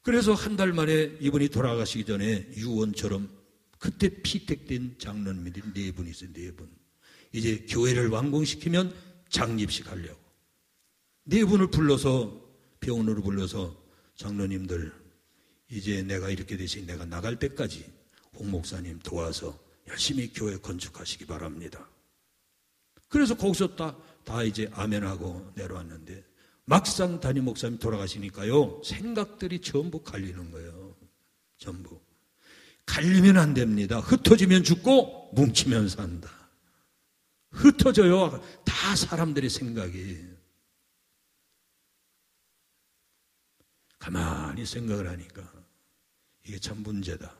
그래서 한 달 만에 이분이 돌아가시기 전에 유언처럼 그때 피택된 장로님들이 4분 있어요. 4분. 이제 교회를 완공시키면 장립식 하려고. 4분을 불러서 병원으로 불러서 장로님들 이제 내가 이렇게 되시 내가 나갈 때까지 홍 목사님 도와서 열심히 교회 건축하시기 바랍니다. 그래서 거기서 다 이제 아멘하고 내려왔는데 막상 담임 목사님 돌아가시니까요, 생각들이 전부 갈리는 거예요. 전부. 갈리면 안 됩니다. 흩어지면 죽고 뭉치면 산다. 흩어져요. 다 사람들의 생각이. 가만히 생각을 하니까 이게 참 문제다.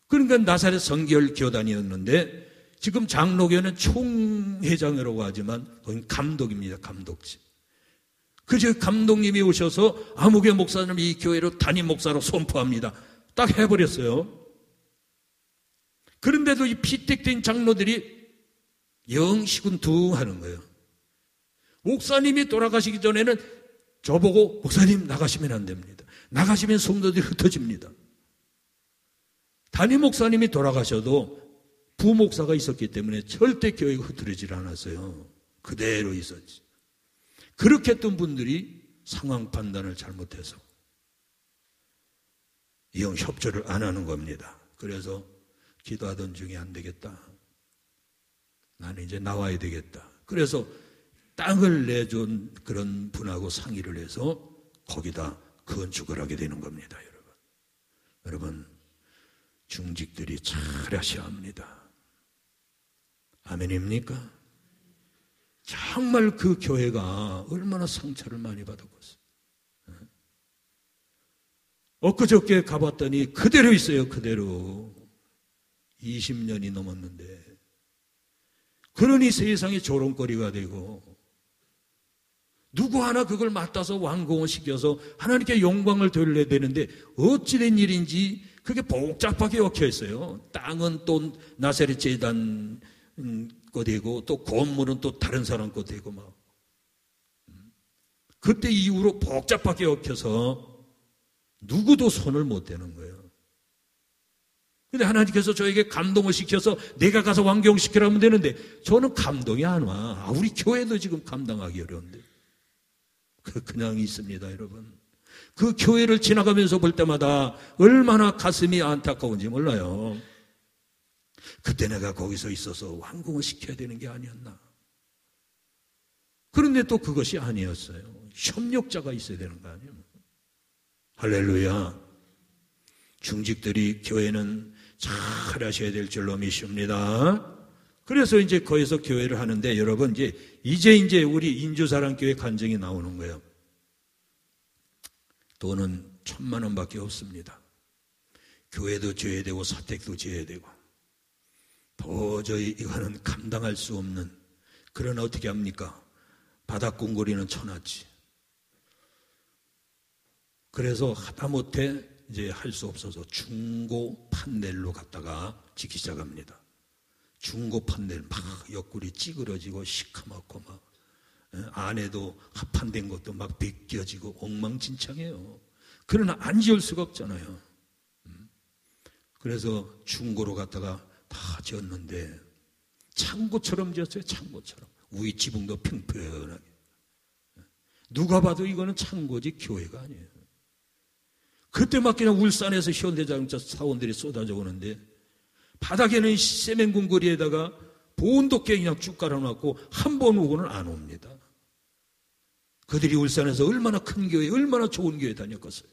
그러니까 나사렛 성결 교단이었는데 지금 장로교는 총회장이라고 하지만 거긴 감독입니다. 감독직. 그저 감독님이 오셔서 아무개 목사님 이 교회로 담임 목사로 선포합니다. 딱 해버렸어요. 그런데도 이 피택된 장로들이 영 시군둥하는 거예요. 목사님이 돌아가시기 전에는 저보고 목사님 나가시면 안 됩니다. 나가시면 성도들이 흩어집니다. 담임 목사님이 돌아가셔도 부목사가 있었기 때문에 절대 교회가 흐트러지지 않았어요. 그대로 있었지. 그렇게 했던 분들이 상황 판단을 잘못해서 영 협조를 안 하는 겁니다. 그래서 기도하던 중에 안 되겠다. 나는 이제 나와야 되겠다. 그래서 땅을 내준 그런 분하고 상의를 해서 거기다 건축을 하게 되는 겁니다. 여러분 중직들이 잘하셔야 합니다. 아멘입니까? 정말 그 교회가 얼마나 상처를 많이 받았겠어요. 엊그저께 가봤더니 그대로 있어요. 그대로 20년이 넘었는데 그러니 세상에 조롱거리가 되고 누구 하나 그걸 맡아서 완공을 시켜서 하나님께 영광을 돌려야 되는데 어찌된 일인지 그게 복잡하게 얽혀 있어요. 땅은 또 나사렛 재단 거 되고 또 건물은 또 다른 사람 거 되고 막 그때 이후로 복잡하게 얽혀서 누구도 손을 못 대는 거예요. 근데 하나님께서 저에게 감동을 시켜서 내가 가서 완공시키라면 되는데 저는 감동이 안 와. 우리 교회도 지금 감당하기 어려운데 그냥 있습니다. 여러분 그 교회를 지나가면서 볼 때마다 얼마나 가슴이 안타까운지 몰라요. 그때 내가 거기서 있어서 완공을 시켜야 되는 게 아니었나. 그런데 또 그것이 아니었어요. 협력자가 있어야 되는 거 아니에요. 할렐루야. 중직들이 교회는 잘 하셔야 될 줄로 믿습니다. 그래서 이제 거기서 교회를 하는데 여러분 이제 우리 인주사랑교회 간증이 나오는 거예요. 돈은 1,000만 원밖에 없습니다. 교회도 지어야 되고 사택도 지어야 되고 도저히 이거는 감당할 수 없는 그러나 어떻게 합니까? 바닥공거리는 쳐놨지. 그래서 하다못해 이제 할 수 없어서 중고 판넬로 갖다가 짓기 시작합니다. 중고 판넬 막 옆구리 찌그러지고 시커멓고 막 안에도 합판된 것도 막 벗겨지고 엉망진창이에요. 그러나 안 지을 수가 없잖아요. 그래서 중고로 갖다가 다 지었는데 창고처럼 지었어요. 창고처럼 위 지붕도 평평하게. 누가 봐도 이거는 창고지 교회가 아니에요. 그때 막 그냥 울산에서 현대자동차 사원들이 쏟아져 오는데 바닥에는 세면궁거리에다가 보온도깨 그냥 쭉 깔아놓고 한 번 오고는 안 옵니다. 그들이 울산에서 얼마나 큰 교회, 얼마나 좋은 교회 다녔겠어요.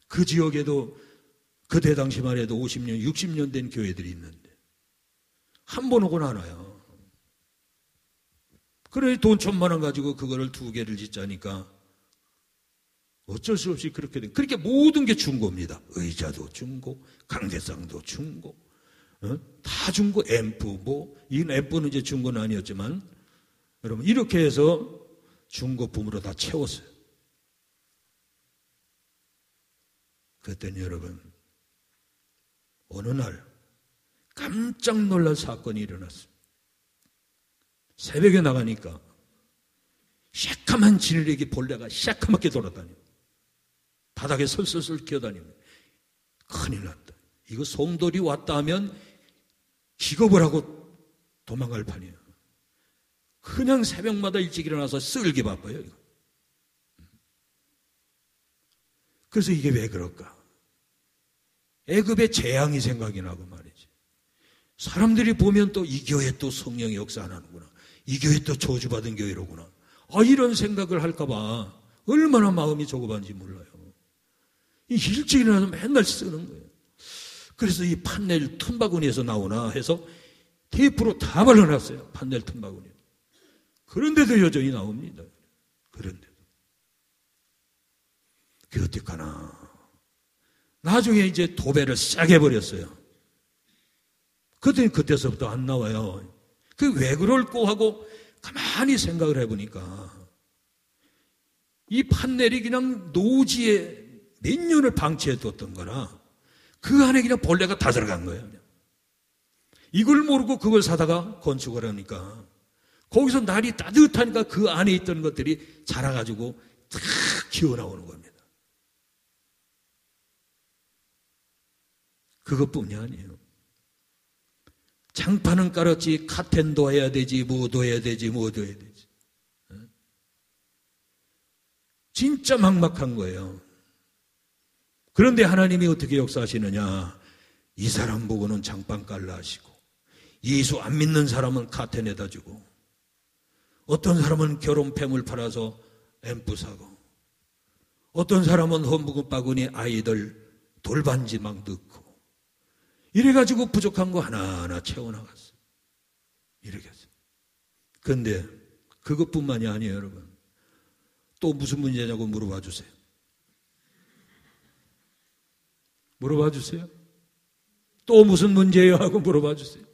그 지역에도 그때 당시만 해도 50년, 60년 된 교회들이 있는데 한 번 오고는 안 와요. 그래 돈 1,000만 원 가지고 그거를 2개를 짓자니까 어쩔 수 없이 그렇게 된. 그렇게 모든 게 중고입니다. 의자도 중고, 강대상도 중고, 다 중고. 앰프 이 앰프는 이제 중고는 아니었지만 여러분 이렇게 해서 중고품으로 다 채웠어요. 그랬더니 여러분 어느 날 깜짝 놀랄 사건이 일어났어요. 새벽에 나가니까 새까만 지느러기 벌레가 새까맣게 돌아다녀요. 바닥에 설설설 기어다닙니다. 큰일 났다. 이거 송돌이 왔다 하면 기겁을 하고 도망갈 판이에요. 그냥 새벽마다 일찍 일어나서 쓸기 바빠요. 이거. 그래서 이게 왜 그럴까? 애굽의 재앙이 생각이 나고 말이지. 사람들이 보면 또 이 교회 또 성령의 역사 안 하는구나. 이 교회 또 저주받은 교회로구나. 이런 생각을 할까봐 얼마나 마음이 조급한지 몰라요. 일찍 일어나서 맨날 쓰는 거예요. 그래서 이 판넬 틈바구니에서 나오나 해서 테이프로 다 발라놨어요. 판넬 틈바구니. 그런데도 여전히 나옵니다. 그런데도. 그게 어떡하나. 나중에 이제 도배를 싸게 해버렸어요. 그랬더니 그때서부터 안 나와요. 그 왜 그럴꼬 하고 가만히 생각을 해보니까 이 판넬이 그냥 노지에 몇 년을 방치해뒀던 거라 그 안에 그냥 벌레가 다 들어간 거예요. 그냥. 이걸 모르고 그걸 사다가 건축을 하니까 거기서 날이 따뜻하니까 그 안에 있던 것들이 자라가지고 탁 기어나오는 겁니다. 그것뿐이 아니에요. 장판은 깔았지 카텐도 해야 되지 뭐도 해야 되지 뭐도 해야 되지. 진짜 막막한 거예요. 그런데 하나님이 어떻게 역사하시느냐. 이 사람 보고는 장판 깔라 하시고 예수 안 믿는 사람은 카텐에다 주고 어떤 사람은 결혼패물 팔아서 앰프 사고 어떤 사람은 헌부금 바구니 아이들 돌반지 막 넣고 이래가지고 부족한 거 하나하나 채워나갔어요. 이렇게 했어요. 그런데 그것뿐만이 아니에요, 여러분. 또 무슨 문제냐고 물어봐 주세요. 물어봐 주세요. 또 무슨 문제예요? 하고 물어봐 주세요.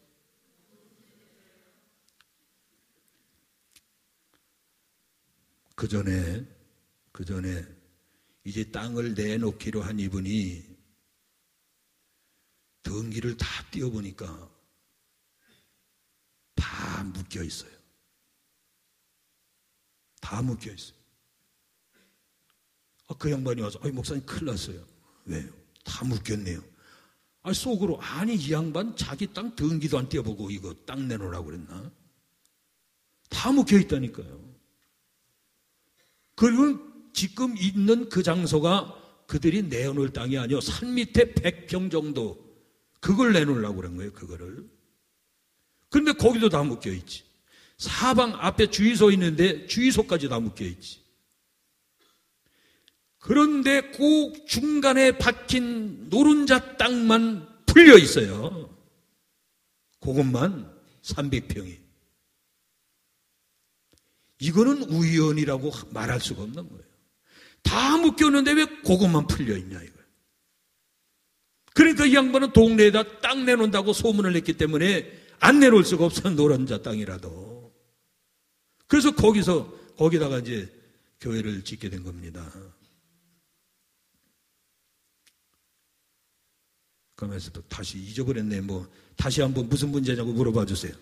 그 전에 이제 땅을 내놓기로 한 이분이 등기를 다 띄워보니까 다 묶여 있어요. 다 묶여 있어요. 그 양반이 와서 목사님 큰일 났어요. 왜요? 다 묶였네요. 속으로 이 양반 자기 땅 등기도 안 띄워보고 이거 땅 내놓으라고 그랬나? 다 묶여 있다니까요. 그리고 지금 있는 그 장소가 그들이 내놓을 땅이 아니요 산 밑에 100평 정도 그걸 내놓으려고 그런 거예요. 그거를. 그런데 거기도 다 묶여 있지. 사방 앞에 주유소 있는데 주유소까지 다 묶여 있지. 그런데 그 중간에 박힌 노른자 땅만 풀려 있어요. 그것만 300평이. 이거는 우연이라고 말할 수가 없는 거예요. 다 묶였는데 왜 그것만 풀려 있냐 이거예요. 그러니까 이 양반은 동네에다 땅 내놓는다고 소문을 냈기 때문에 안 내놓을 수가 없어요. 노른자 땅이라도. 그래서 거기다가 이제 교회를 짓게 된 겁니다. 그러면서 또 다시 잊어버렸네. 다시 한번 무슨 문제냐고 물어봐 주세요.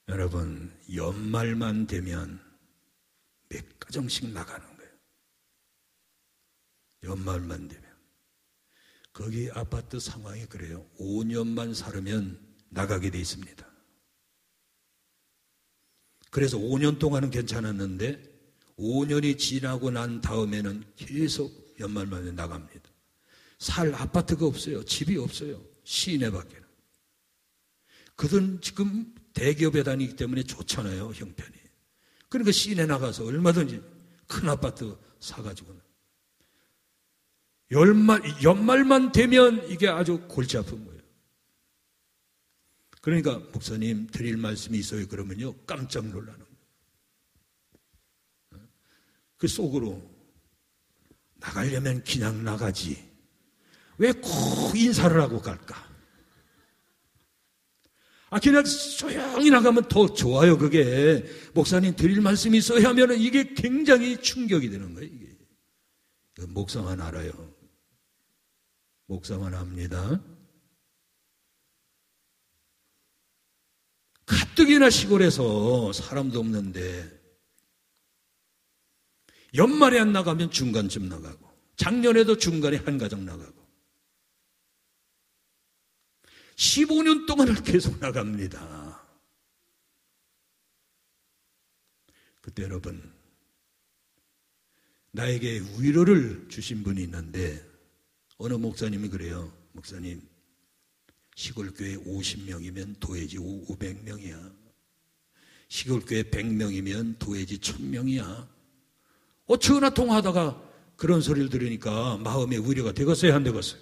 여러분, 연말만 되면 몇 가정씩 나가는 거예요. 연말만 되면. 거기 아파트 상황이 그래요. 5년만 살으면 나가게 돼 있습니다. 그래서 5년 동안은 괜찮았는데 5년이 지나고 난 다음에는 계속 연말만 나갑니다. 살 아파트가 없어요. 집이 없어요. 시내밖에는. 그들은 지금 대기업에 다니기 때문에 좋잖아요. 형편이. 그러니까 시내 나가서 얼마든지 큰 아파트 사가지고 연말만 되면 이게 아주 골치 아픈 거예요. 그러니까 목사님 드릴 말씀이 있어요. 그러면요 깜짝 놀라는 거예요. 그 속으로 나가려면 그냥 나가지 왜 꼭 인사를 하고 갈까? 그냥 조용히 나가면 더 좋아요. 그게 목사님 드릴 말씀이 있어야 하면 이게 굉장히 충격이 되는 거예요. 이게. 목사만 알아요. 목사만 압니다. 가뜩이나 시골에서 사람도 없는데 연말에 안 나가면 중간쯤 나가고 작년에도 중간에 한 가정 나가고 15년 동안을 계속 나갑니다. 그때 여러분 나에게 위로를 주신 분이 있는데 어느 목사님이 그래요. 목사님, 시골교회 50명이면 도회지 500명이야. 시골교회 100명이면 도회지 1000명이야. 전화 통화하다가 그런 소리를 들으니까 마음의 위로가 되겠어요, 안 되겠어요?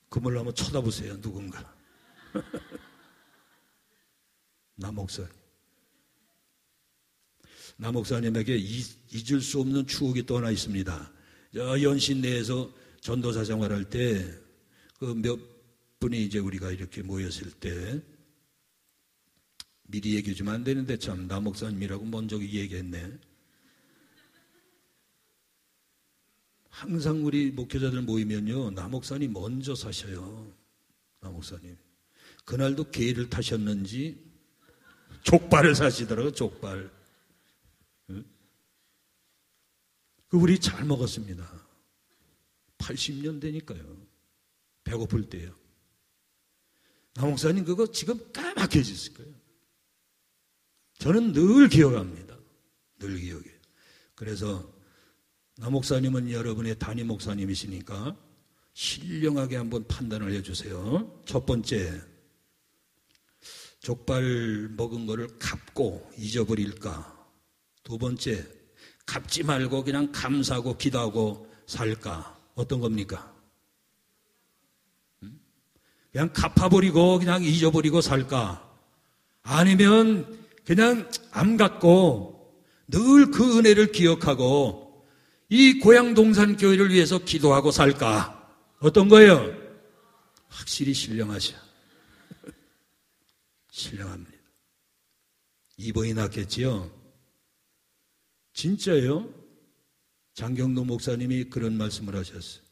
그물로 한번 쳐다보세요, 누군가. 나 목사님에게 잊을 수 없는 추억이 또 하나 있습니다. 연신 내에서 전도사 생활할 때 그 몇 분이 이제 우리가 이렇게 모였을 때 미리 얘기해 주면 안 되는데 참 나 목사님이라고 먼저 얘기했네. 항상 우리 목회자들 모이면요, 나 목사님 먼저 사셔요. 나 목사님. 그날도 개를 타셨는지 족발을 사시더라고요. 족발. 그 우리 잘 먹었습니다. 80년 되니까요. 배고플 때요. 나 목사님 그거 지금 까맣게 해주실 거예요. 저는 늘 기억합니다. 늘 기억해요. 그래서 나 목사님은 여러분의 담임 목사님이시니까 신령하게 한번 판단을 해주세요. 첫 번째, 족발 먹은 거를 갚고 잊어버릴까? 두 번째, 갚지 말고 그냥 감사하고 기도하고 살까? 어떤 겁니까? 그냥 갚아버리고 그냥 잊어버리고 살까? 아니면 그냥 안 갚고 늘 그 은혜를 기억하고 이 고향 동산교회를 위해서 기도하고 살까? 어떤 거예요? 확실히 신령하셔. 신령합니다. 이번이 낫겠지요? 진짜예요? 장경도 목사님이 그런 말씀을 하셨어요.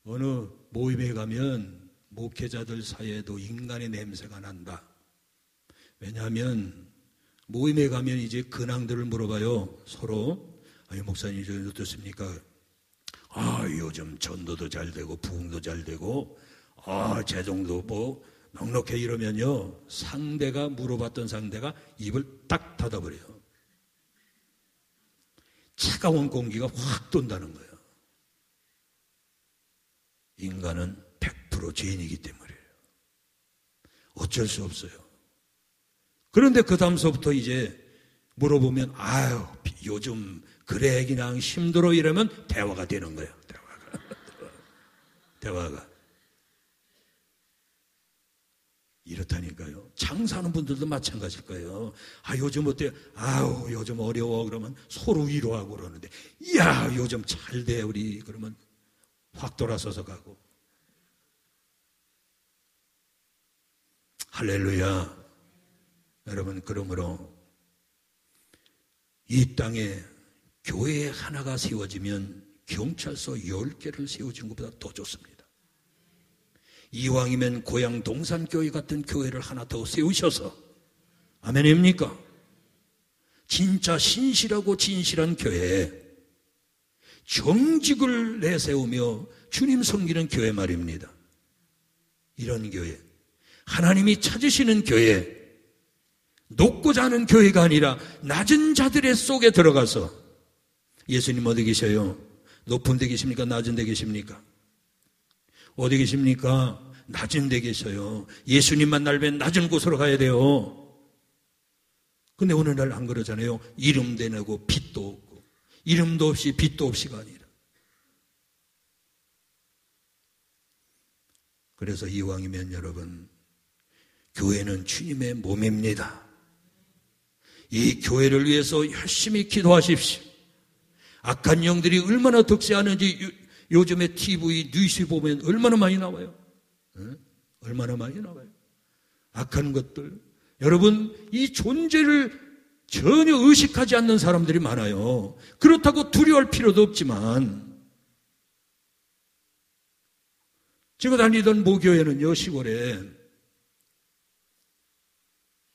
어느 모임에 가면 목회자들 사이에도 인간의 냄새가 난다. 왜냐하면 모임에 가면 이제 근황들을 물어봐요. 서로. 목사님 요즘 어떻습니까? 요즘 전도도 잘 되고 부흥도 잘 되고 재정도 뭐 넉넉해 이러면요, 상대가 물어봤던 상대가 입을 딱 닫아버려요. 차가운 공기가 확 돈다는 거예요. 인간은 100% 죄인이기 때문이에요. 어쩔 수 없어요. 그런데 그 다음서부터 이제 물어보면 요즘 그래 그냥 힘들어 이러면 대화가 되는 거예요. 대화가. 이렇다니까요. 장사하는 분들도 마찬가지일 거예요. 요즘 어때요? 요즘 어려워. 그러면 서로 위로하고 그러는데, 요즘 잘 돼, 우리. 그러면 확 돌아서서 가고. 할렐루야. 여러분, 그러므로 이 땅에 교회 하나가 세워지면 경찰서 10개를 세워준 것보다 더 좋습니다. 이왕이면 고향 동산교회 같은 교회를 하나 더 세우셔서, 아멘입니까? 진짜 신실하고 진실한 교회, 정직을 내세우며 주님 섬기는 교회 말입니다. 이런 교회, 하나님이 찾으시는 교회, 높고자 하는 교회가 아니라 낮은 자들의 속에 들어가서, 예수님 어디 계셔요? 높은 데 계십니까? 낮은 데 계십니까? 어디 계십니까? 낮은 데 계셔요. 예수님 만나려면 낮은 곳으로 가야 돼요. 근데 오늘날 안 그러잖아요. 이름 대내고 빚도 없고, 이름도 없이 빚도 없이가 아니라. 그래서 이왕이면 여러분, 교회는 주님의 몸입니다. 이 교회를 위해서 열심히 기도하십시오. 악한 영들이 얼마나 득세하는지 요즘에 TV 뉴스 보면 얼마나 많이 나와요. 얼마나 많이 나와요. 악한 것들. 여러분, 이 존재를 전혀 의식하지 않는 사람들이 많아요. 그렇다고 두려워할 필요도 없지만, 제가 다니던 모교회는요, 시골에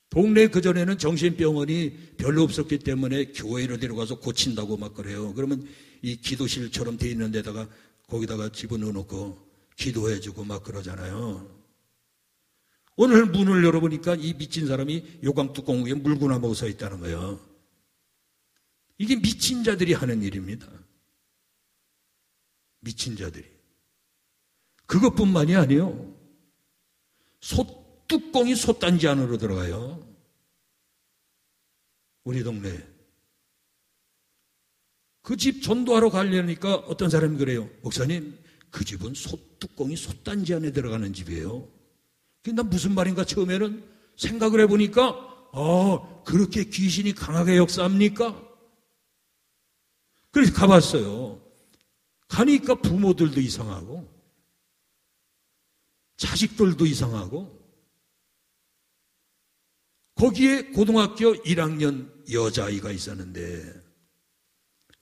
동네 그전에는 정신병원이 별로 없었기 때문에 교회로 데려가서 고친다고 막 그래요. 그러면 이 기도실처럼 돼 있는 데다가 거기다가 집어넣어 놓고 기도해주고 막 그러잖아요. 오늘 문을 열어보니까 이 미친 사람이 요강 뚜껑 위에 물구나무가 서 있다는 거예요. 이게 미친 자들이 하는 일입니다. 미친 자들이. 그것뿐만이 아니에요. 뚜껑이 솥단지 안으로 들어가요. 우리 동네에. 그 집 전도하러 가려니까 어떤 사람이 그래요. 목사님, 그 집은 뚜껑이 솥단지 안에 들어가는 집이에요. 난 무슨 말인가 처음에는 생각을 해보니까 그렇게 귀신이 강하게 역사합니까? 그래서 가봤어요. 가니까 부모들도 이상하고 자식들도 이상하고 거기에 고등학교 1학년 여자아이가 있었는데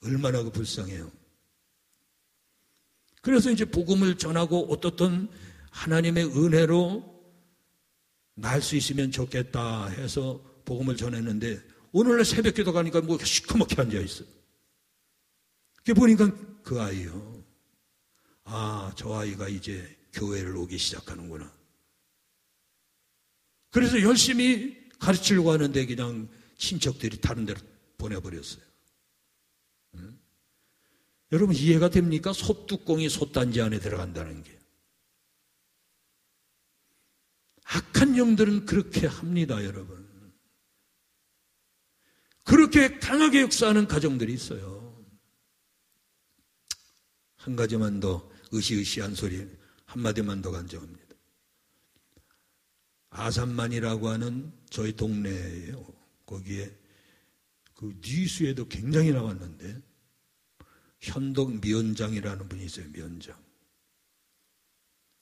얼마나 불쌍해요. 그래서 이제 복음을 전하고 어떻든 하나님의 은혜로 날 수 있으면 좋겠다 해서 복음을 전했는데 오늘날 새벽기도 가니까 뭐 시커멓게 앉아있어요. 그게 보니까 그 아이요. 저 아이가 이제 교회를 오기 시작하는구나. 그래서 열심히 가르치려고 하는데 그냥 친척들이 다른 데로 보내버렸어요. 여러분 이해가 됩니까? 솥뚜껑이 솥단지 안에 들어간다는 게. 악한 영들은 그렇게 합니다, 여러분. 그렇게 강하게 역사하는 가정들이 있어요. 한 가지만 더 으시으시한 소리 한마디만 더 간증합니다. 아산만이라고 하는 저희 동네예요. 거기에 그 뉴스에도 굉장히 나왔는데 현덕 미원장이라는 분이 있어요. 미원장.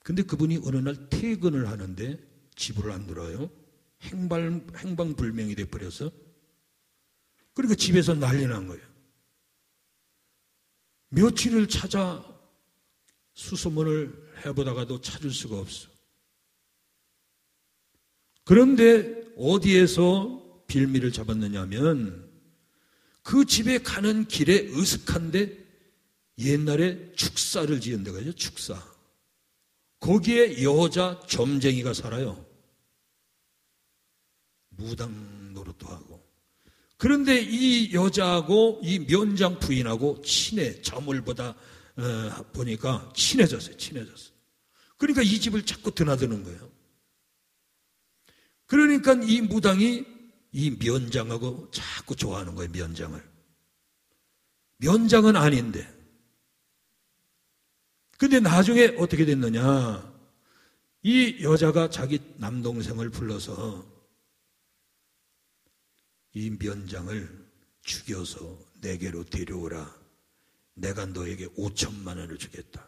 근데 그분이 어느 날 퇴근을 하는데 집을 안 들어요. 행방불명이 돼버려서. 그러니까 집에서 난리 난 거예요. 며칠을 찾아 수소문을 해보다가도 찾을 수가 없어. 그런데 어디에서 빌미를 잡았느냐 하면 그 집에 가는 길에 으슥한데 옛날에 축사를 지은 데가 있어요. 축사. 거기에 여자 점쟁이가 살아요. 무당 노릇도 하고. 그런데 이 여자하고 이 면장 부인하고 저물보다 보니까 친해졌어요. 그러니까 이 집을 자꾸 드나드는 거예요. 그러니까 이 무당이 이 면장하고 자꾸 좋아하는 거예요. 면장은 아닌데. 근데 나중에 어떻게 됐느냐. 이 여자가 자기 남동생을 불러서 이 면장을 죽여서 내게로 데려오라. 내가 너에게 5천만 원을 주겠다.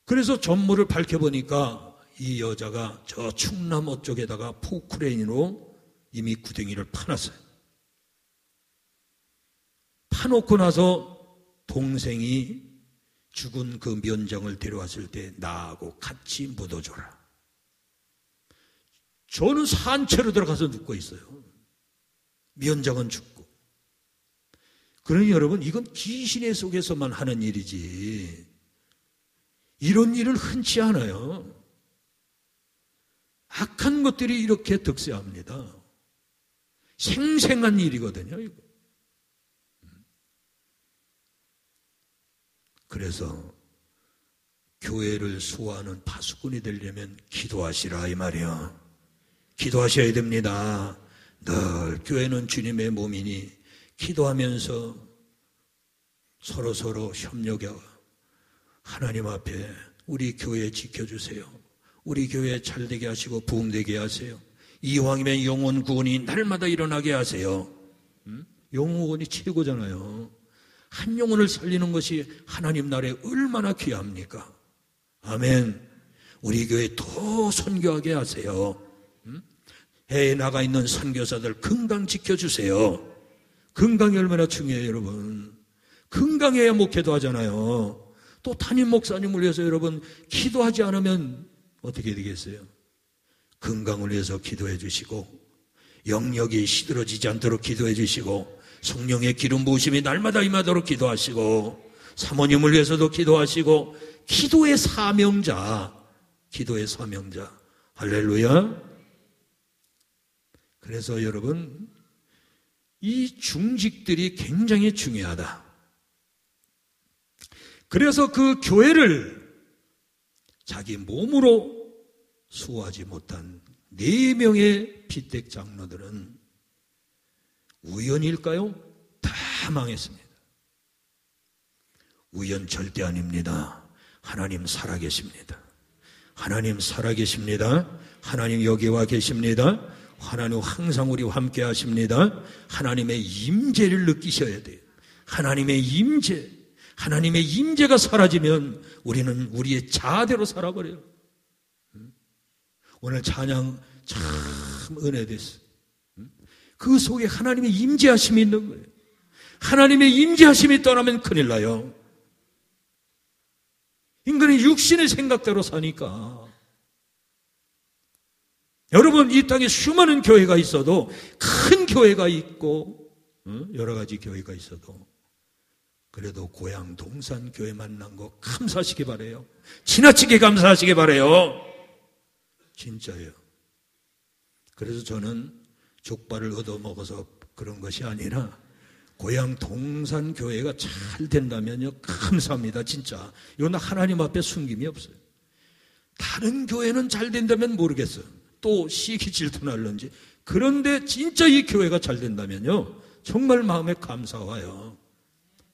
그래서 전모를 밝혀보니까 이 여자가 저 충남어 쪽에다가 포크레인으로 이미 구덩이를 파놨어요. 파놓고 나서 동생이 죽은 그 면장을 데려왔을 때 나하고 같이 묻어줘라. 저는 산채로 들어가서 눕고 있어요. 면장은 죽고. 그러니 여러분 이건 귀신의 속에서만 하는 일이지 이런 일을 흔치 않아요. 악한 것들이 이렇게 득세합니다. 생생한 일이거든요. 이거. 그래서 교회를 수호하는 파수꾼이 되려면 기도하시라 이 말이야. 기도하셔야 됩니다. 늘 교회는 주님의 몸이니 기도하면서 서로 협력해 하나님 앞에 우리 교회 지켜주세요. 우리 교회 잘되게 하시고 부흥되게 하세요. 이왕이면 영혼 구원이 날마다 일어나게 하세요. 영혼 구원이 최고잖아요. 한 영혼을 살리는 것이 하나님 나라에 얼마나 귀합니까? 아멘. 우리 교회 더 선교하게 하세요. 해에 나가 있는 선교사들 건강 지켜주세요. 건강이 얼마나 중요해요, 여러분. 건강해야 목회도 하잖아요. 또 담임 목사님을 위해서 여러분 기도하지 않으면 어떻게 되겠어요? 건강을 위해서 기도해 주시고 영역이 시들어지지 않도록 기도해 주시고 성령의 기름 부으심이 날마다 임하도록 기도하시고 사모님을 위해서도 기도하시고 기도의 사명자 할렐루야. 그래서 여러분 이 중직들이 굉장히 중요하다. 그래서 그 교회를 자기 몸으로 수호하지 못한 4명의 피택 장로들은 우연일까요? 다 망했습니다. 우연 절대 아닙니다. 하나님 살아계십니다. 하나님 살아계십니다. 하나님 여기 와 계십니다. 하나님 항상 우리와 함께 하십니다. 하나님의 임재를 느끼셔야 돼요. 하나님의 임재, 하나님의 임재가 사라지면 우리는 우리의 자아대로 살아버려요. 오늘 찬양 참 은혜됐어요. 그 속에 하나님의 임재하심이 있는 거예요. 하나님의 임재하심이 떠나면 큰일 나요. 인간이 육신의 생각대로 사니까. 여러분, 이 땅에 수많은 교회가 있어도, 큰 교회가 있고 여러 가지 교회가 있어도 그래도 고향 동산 교회 만난 거 감사하시기 바라요. 지나치게 감사하시기 바라요. 진짜예요. 그래서 저는 족발을 얻어먹어서 그런 것이 아니라 고향 동산 교회가 잘 된다면요, 감사합니다. 진짜 이건 하나님 앞에 숨김이 없어요. 다른 교회는 잘 된다면 모르겠어요. 또 시기 질투날런지. 그런데 진짜 이 교회가 잘 된다면요, 정말 마음에 감사와요.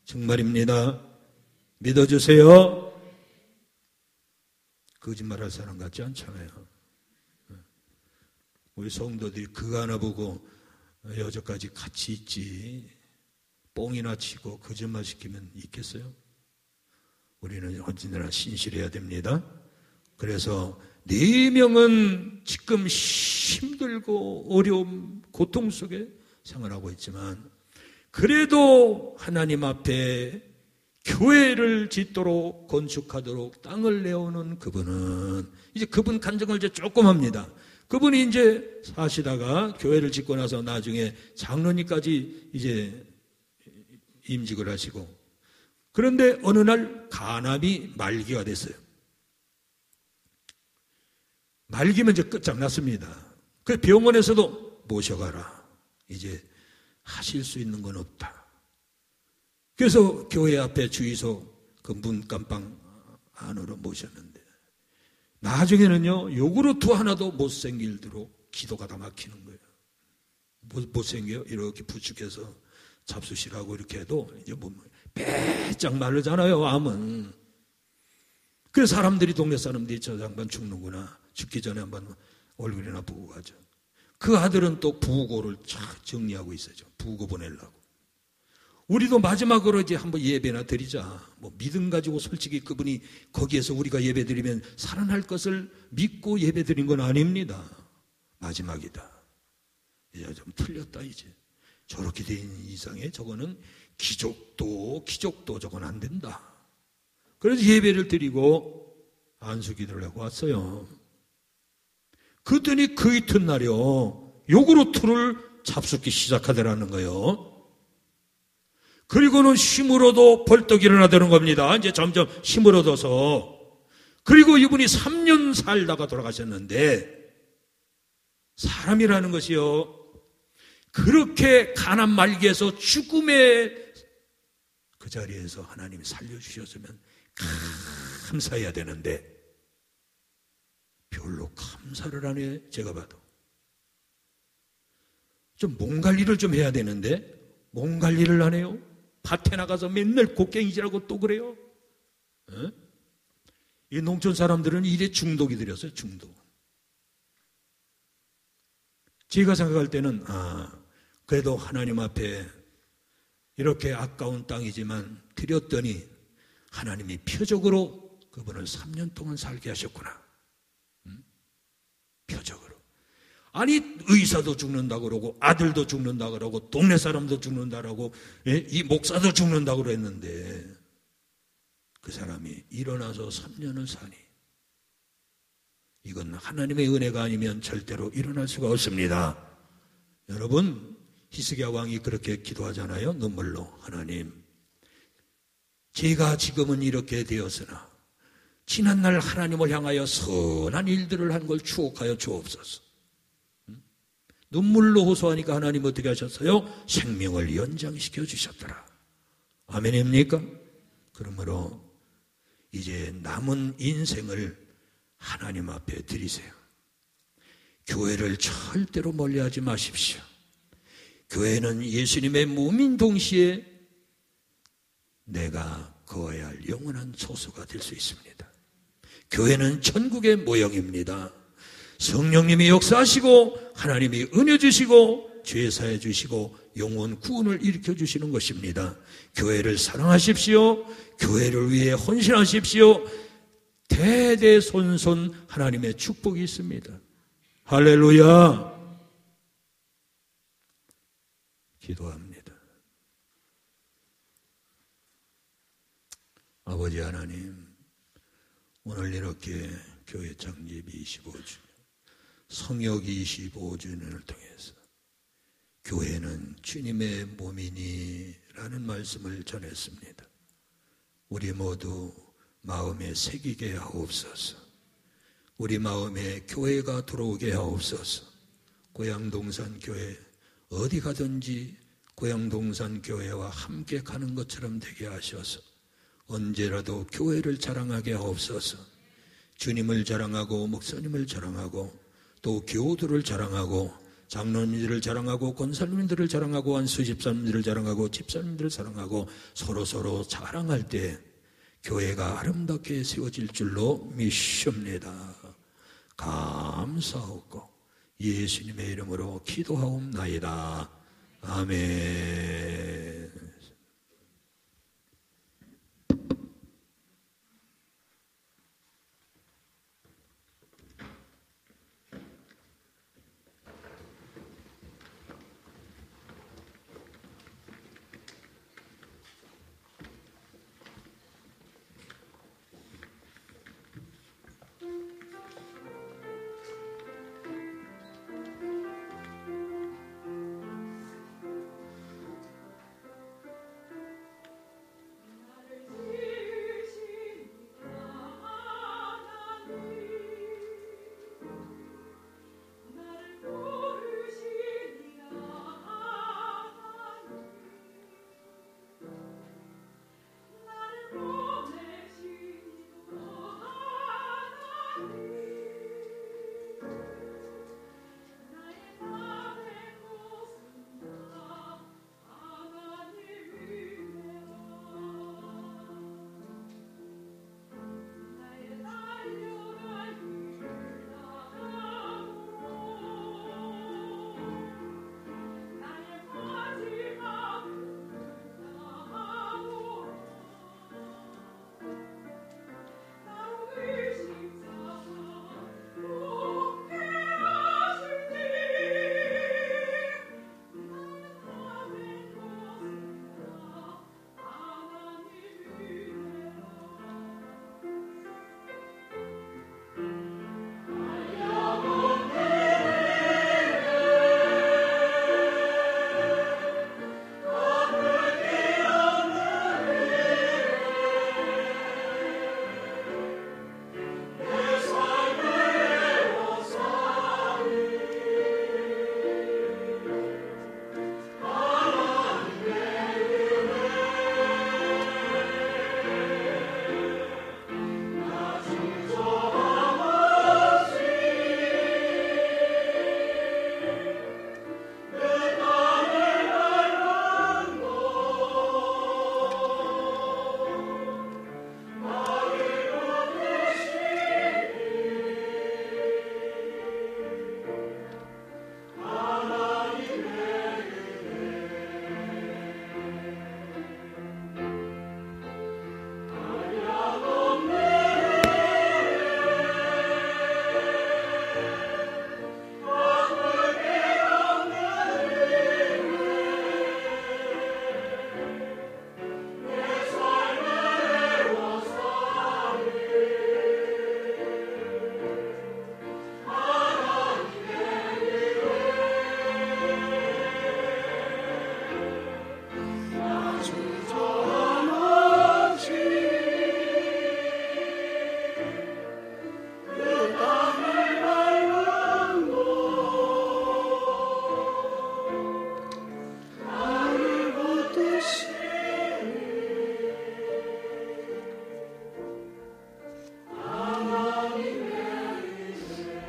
정말입니다. 믿어주세요. 거짓말할 사람 같지 않잖아요. 우리 성도들이 그거 하나 보고 여기까지 같이 있지, 뽕이나 치고 거짓말 시키면 있겠어요? 우리는 언제나 신실해야 됩니다. 그래서 4명은 지금 힘들고 어려움, 고통 속에 생활하고 있지만 그래도 하나님 앞에 교회를 짓도록 건축하도록 땅을 내오는 그분은 이제 그분 간증을 이제 조금 합니다. 그분이 이제 사시다가 교회를 짓고 나서 나중에 장로님까지 이제 임직을 하시고, 그런데 어느 날 간암이 말기가 됐어요. 말기면 이제 끝장났습니다. 그 병원에서도 모셔가라. 이제 하실 수 있는 건 없다. 그래서 교회 앞에 주유소 그 문간방 안으로 모셨는데, 나중에는요, 요구르트 하나도 못생길도록 기도가 다 막히는 거예요. 못생겨요? 이렇게 부축해서 잡수시라고 이렇게 해도 이제 뭐 빼짝 마르잖아요, 암은. 그래서 사람들이, 동네 사람들이 저 양반 죽는구나, 죽기 전에 한번 얼굴이나 보고 가죠. 그 아들은 또 부고를 쫙 정리하고 있어요. 부고 보내려고. 우리도 마지막으로 이제 한번 예배나 드리자. 뭐 믿음 가지고 솔직히 그분이 거기에서 우리가 예배 드리면 살아날 것을 믿고 예배 드린 건 아닙니다. 마지막이다. 이제 좀 틀렸다 이제. 저렇게 된 이상에 저거는 기족도 저건 안 된다. 그래서 예배를 드리고 안수기도를 하고 왔어요. 그랬더니 그 이튿날이요, 요구르트를 잡숫기 시작하더라는 거예요. 그리고는 힘으로도 벌떡 일어나더는 겁니다. 이제 점점 힘을 얻어서. 그리고 이분이 3년 살다가 돌아가셨는데, 사람이라는 것이요, 그렇게 가난 말기에서 죽음의 그 자리에서 하나님이 살려주셨으면 감사해야 되는데 별로 감사를 안 해. 제가 봐도 좀 몸 관리를 좀 해야 되는데 몸 관리를 안 해요. 밭에 나가서 맨날 곡괭이질하고 또 그래요. 에? 이 농촌 사람들은 일에 중독이 들였어요. 중독. 제가 생각할 때는 그래도 하나님 앞에 이렇게 아까운 땅이지만 드렸더니 하나님이 표적으로 그분을 3년 동안 살게 하셨구나. 표적으로. 아니, 의사도 죽는다고 그러고 아들도 죽는다고 그러고 동네 사람도 죽는다고, 이 목사도 죽는다고 그랬는데 그 사람이 일어나서 3년을 사니, 이건 하나님의 은혜가 아니면 절대로 일어날 수가 없습니다. 여러분, 히스기야 왕이 그렇게 기도하잖아요. 눈물로. 하나님, 제가 지금은 이렇게 되었으나 지난날 하나님을 향하여 선한 일들을 한 걸 추억하여 주옵소서. 눈물로 호소하니까 하나님 어떻게 하셨어요? 생명을 연장시켜 주셨더라. 아멘입니까? 그러므로 이제 남은 인생을 하나님 앞에 드리세요. 교회를 절대로 멀리하지 마십시오. 교회는 예수님의 몸인 동시에 내가 거해야 할 영원한 소수가 될 수 있습니다. 교회는 천국의 모형입니다. 성령님이 역사하시고 하나님이 은혜 주시고 죄 사해 주시고 영원 구원을 일으켜 주시는 것입니다. 교회를 사랑하십시오. 교회를 위해 헌신하십시오. 대대손손 하나님의 축복이 있습니다. 할렐루야. 기도합니다. 아버지 하나님, 오늘 이렇게 교회 창립 25주년, 성역 25주년을 통해서 교회는 주님의 몸이니라는 말씀을 전했습니다. 우리 모두 마음에 새기게 하옵소서. 우리 마음에 교회가 들어오게 하옵소서. 고향동산교회 어디 가든지 고향동산교회와 함께 가는 것처럼 되게 하셔서 언제라도 교회를 자랑하게 하옵소서. 주님을 자랑하고 목사님을 자랑하고 또 교우들을 자랑하고 장로님들을 자랑하고 권사님들을 자랑하고 안수집사님들을 자랑하고 집사님들을 자랑하고 서로 자랑할 때 교회가 아름답게 세워질 줄로 믿습니다. 감사하고 예수님의 이름으로 기도하옵나이다. 아멘.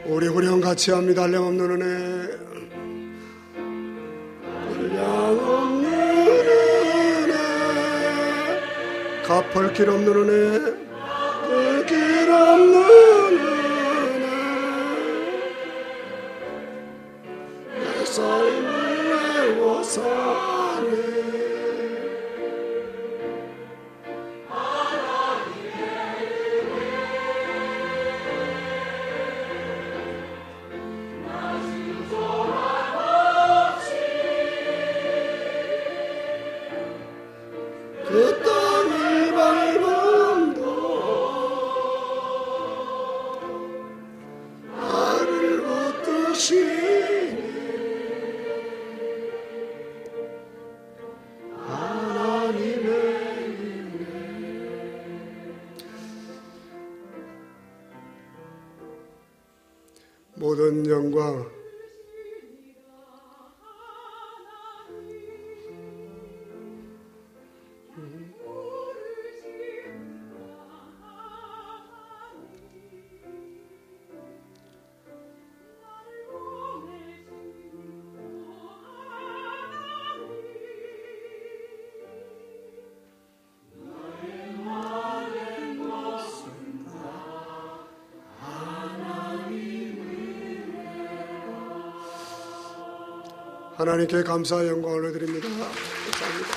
우리 후령 같이 합니다. 한량없는 은혜, 한량없는 은혜, 갚을 길 없는 은혜, 갚을 길 없는 은혜, 내 삶을 외워 사네. 그 땅을 밟음도 나를 붙드시니 하나님의 은혜. 모든 영광 하나님께 감사와 영광을 올려드립니다. 감사합니다.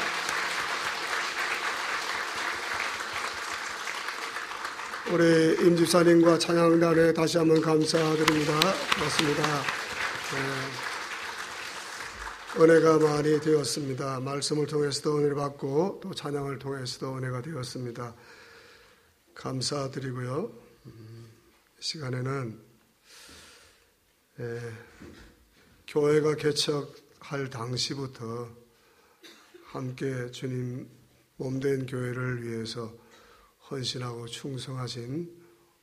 우리 임집사님과 찬양단에 다시 한번 감사드립니다. 고맙습니다. 은혜가 많이 되었습니다. 말씀을 통해서도 은혜를 받고 또 찬양을 통해서도 은혜가 되었습니다. 감사드리고요. 시간에는 교회가 개척할 당시부터 함께 주님 몸된 교회를 위해서 헌신하고 충성하신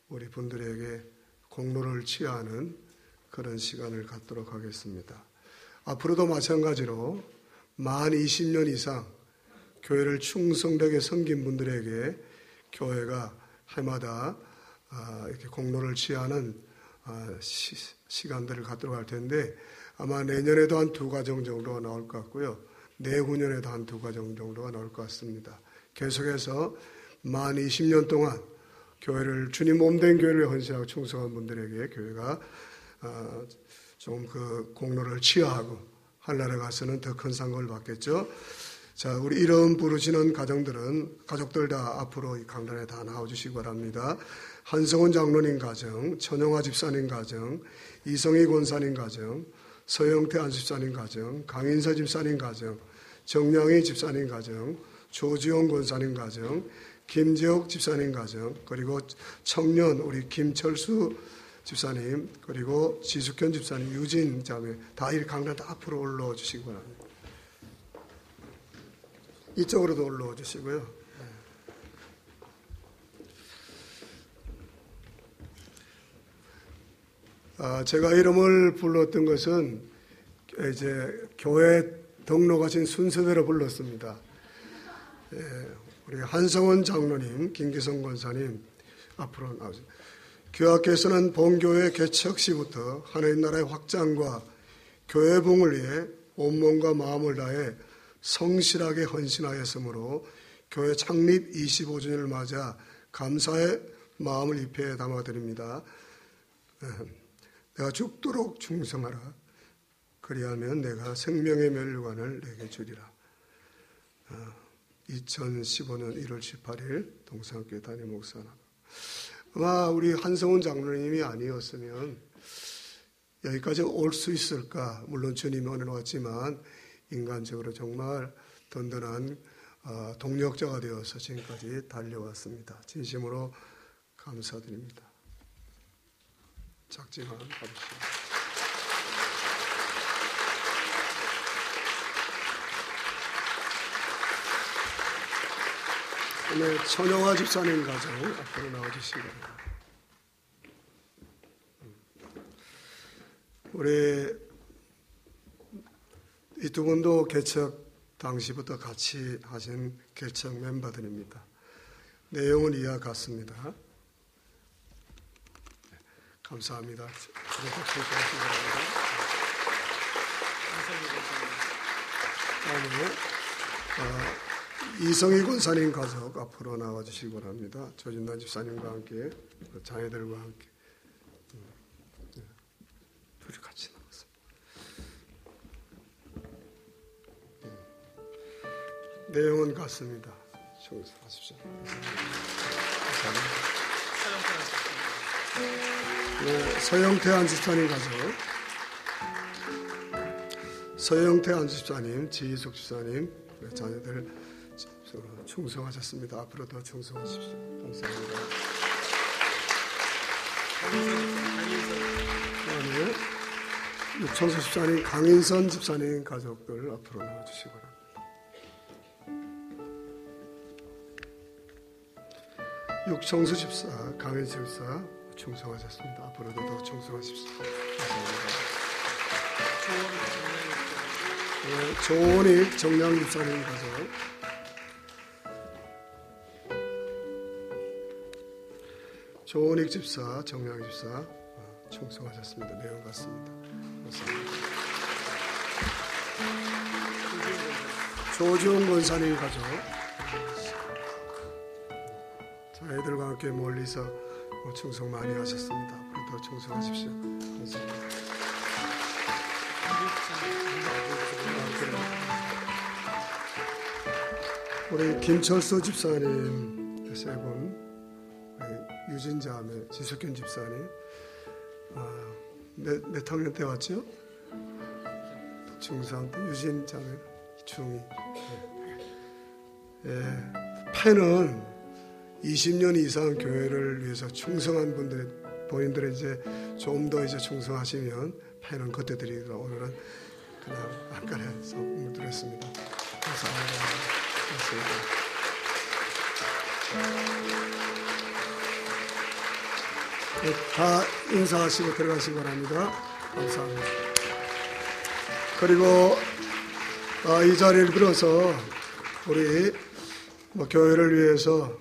우리 분들에게 공로를 취하는 그런 시간을 갖도록 하겠습니다. 앞으로도 마찬가지로 만 20년 이상 교회를 충성되게 섬긴 분들에게 교회가 해마다 이렇게 공로를 취하는 시간들을 갖도록 할 텐데 아마 내년에도 한 2가정 정도가 나올 것 같고요. 내후년에도 한 2가정 정도가 나올 것 같습니다. 계속해서 만 20년 동안 교회를 주님 몸된 교회를 헌신하고 충성한 분들에게 교회가 좀 그 공로를 취하하고 한나라에 가서는 더 큰 상급을 받겠죠. 자, 우리 이름 부르시는 가정들은 가족들 다 앞으로 이 강단에 다 나와주시기 바랍니다. 한성훈 장로님 가정, 천영화 집사님 가정, 이성희 권사님 가정, 서영태 안집사님 가정, 강인서 집사님 가정, 정량희 집사님 가정, 조지용 권사님 가정, 김재옥 집사님 가정, 그리고 청년 우리 김철수 집사님, 그리고 지숙현 집사님, 유진 자매 다 이 강단 다 앞으로 올라와 주시기 바랍니다. 이쪽으로도 올라와 주시고요. 제가 이름을 불렀던 것은 이제 교회 등록하신 순서대로 불렀습니다. 우리 한성원 장로님, 김기성 권사님 앞으로 나오세요. 교회께서는 본교회 개척 시부터 하나님 나라의 확장과 교회 부흥을 위해 온몸과 마음을 다해 성실하게 헌신하였으므로 교회 창립 25주년을 맞아 감사의 마음을 입에 담아드립니다. 내가 죽도록 충성하라. 그리하면 내가 생명의 면류관을 내게 주리라. 2015년 1월 18일 동산교회 담임 목사나. 아마 우리 한성훈 장로님이 아니었으면 여기까지 올 수 있을까? 물론 주님이 은혜로 왔지만 인간적으로 정말 든든한 동력자가 되어서 지금까지 달려왔습니다. 진심으로 감사드립니다. 작지만 가보시죠. 네, 천영화 집사님 가정 앞으로 나와주시기 바랍니다. 우리 이 두 분도 개척 당시부터 같이 하신 개척 멤버들입니다. 내용은 이와 같습니다. 감사합니다. 그래서 충성하시기 바랍니다. 다음에 이성희 권사님 가족 앞으로 나와주시기 바랍니다. 조진단 집사님과 함께 자녀들과 함께 둘이 같이 나왔습니다. 내용은 같습니다. 충성하십시오. 네, 서영태 안집사님 가족, 서영태 안집사님, 지희숙 집사님, 자녀들 충성하셨습니다. 앞으로 더 충성하십시오. 감사합니다. 그다음에 육청수 집사님, 강인선 집사님 가족들 앞으로 나와주시기 바랍니다. 육청수 집사, 강인수 집사 충성하셨습니다. 앞으로도 더 충성하십시오. 감사합니다. 조원익 정량 집사님 가족, 조원익 집사, 정량 집사 충성하셨습니다. 내용 같습니다. 감사합니다. 조지용 권사님 가족, 자녀들과 함께 멀리서 충성 많이 하셨습니다. 앞으로 더 충성하십시오. 감사합니다. 우리 김철수 집사님 세 분, 유진자매, 지숙현 집사님, 몇 학년 때 왔죠? 중3 때 유진자매, 중2. 팬은 20년 이상 교회를 위해서 충성한 본인들이 이제 좀 더 이제 충성하시면 팬은 그때 드리기로 오늘은 그냥 안간에 선물 드렸습니다. 감사합니다. 네, 다 인사하시고 들어가시기 바랍니다. 감사합니다. 그리고 이 자리를 빌어서 우리 교회를 위해서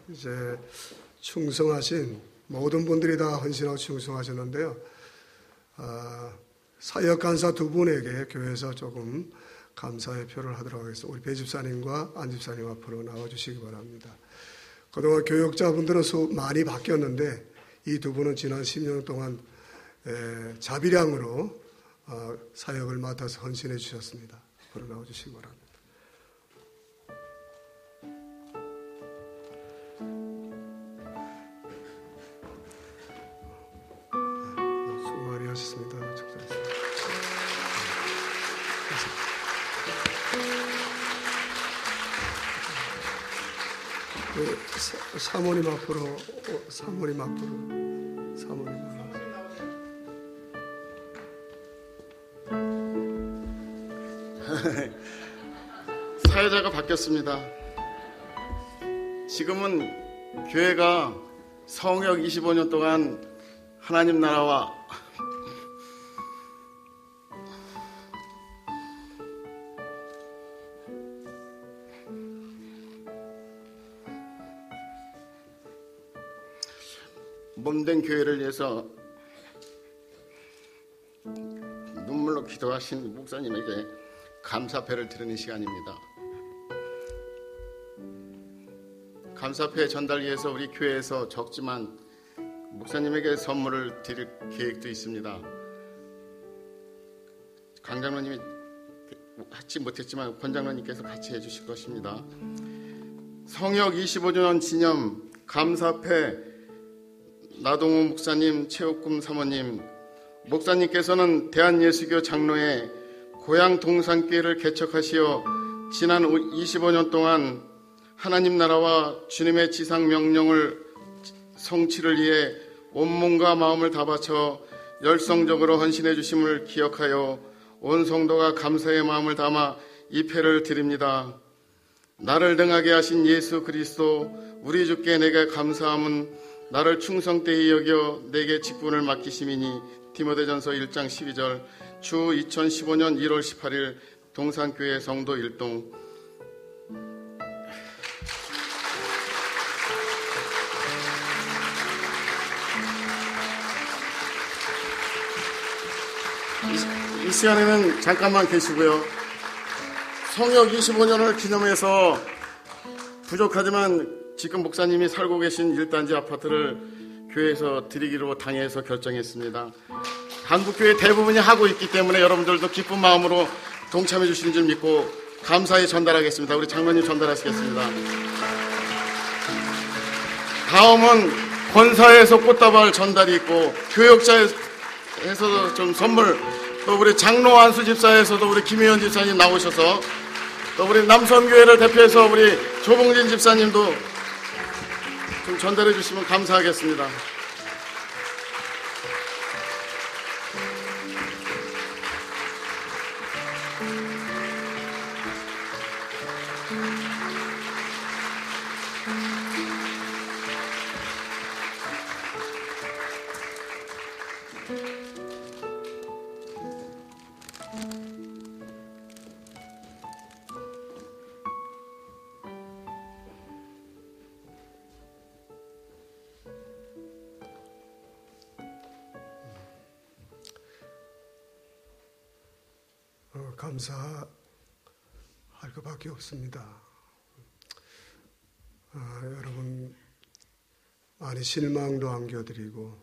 이제 충성하신 모든 분들이 다 헌신하고 충성하셨는데요. 사역간사 두 분에게 교회에서 조금 감사의 표를 하도록 하겠습니다. 우리 배 집사님과 안 집사님 앞으로 나와주시기 바랍니다. 그동안 교역자분들은 많이 바뀌었는데 이 두 분은 지난 10년 동안 자비량으로 사역을 맡아서 헌신해 주셨습니다. 앞으로 나와주시기 바랍니다. 수고 많이 하셨습니다. 사모님 앞으로. 사회자가 바뀌었습니다. 지금은 교회가 성역 25년 동안 하나님 나라와 몸된 교회를 위해서 눈물로 기도하신 목사님에게 감사패를 드리는 시간입니다. 감사패 전달 위해서 우리 교회에서 적지만 목사님에게 선물을 드릴 계획도 있습니다. 강 장로님이 하지 못했지만 권 장로님께서 같이 해주실 것입니다. 성역 25주년 기념 감사패 나동우 목사님, 최옥금 사모님, 목사님께서는 대한예수교 장로회 고향 동산교회를 개척하시어 지난 25년 동안 하나님 나라와 주님의 지상 명령을 성취를 위해 온몸과 마음을 다 바쳐 열성적으로 헌신해 주심을 기억하여 온 성도가 감사의 마음을 담아 이 패를 드립니다. 나를 등하게 하신 예수 그리스도 우리 주께 내게 감사함은 나를 충성되이 여겨 내게 직분을 맡기심이니 디모데전서 1장 12절 주 2015년 1월 18일 동산교회 성도 일동. 이 시간에는 잠깐만 계시고요. 성역 25년을 기념해서 부족하지만 지금 목사님이 살고 계신 1단지 아파트를 교회에서 드리기로 당해서 결정했습니다. 한국교회 대부분이 하고 있기 때문에 여러분들도 기쁜 마음으로 동참해 주시는 줄 믿고 감사히 전달하겠습니다. 우리 장로님 전달하시겠습니다. 다음은 권사에서 꽃다발 전달이 있고 교역자에서도 좀 선물, 또 우리 장로 안수 집사에서도 우리 김혜연 집사님 나오셔서, 또 우리 남선교회를 대표해서 우리 조봉진 집사님도 좀 전달해 주시면 감사하겠습니다. 감사할 것밖에 없습니다. 여러분 많이 실망도 안겨드리고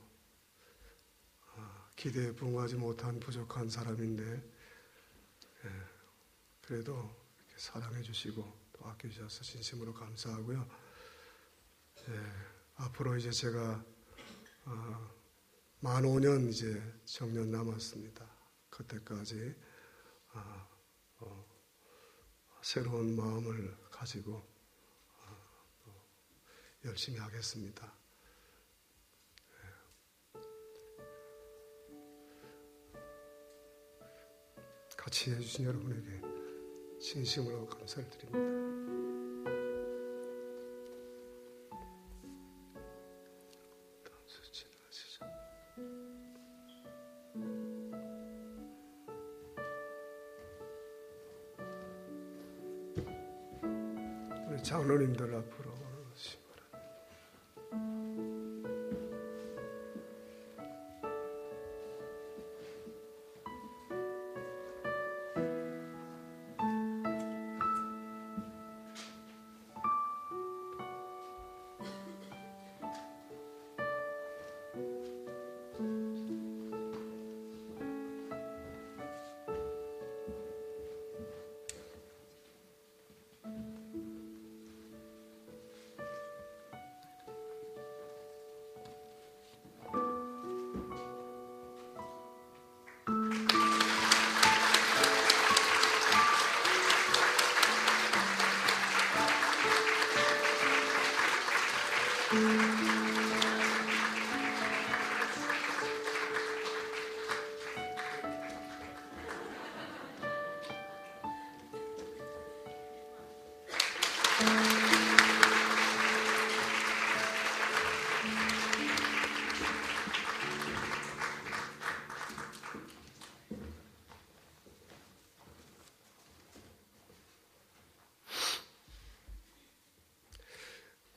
기대에 부응하지 못한 부족한 사람인데 그래도 이렇게 사랑해 주시고 또 아껴주셔서 진심으로 감사하고요. 앞으로 이제 제가 만 5년 이제 정년 남았습니다. 그때까지 새로운 마음을 가지고 열심히 하겠습니다. 같이 해주신 여러분에게 진심으로 감사를 드립니다. 우리 장로님들 앞으로 오시기 바랍니다.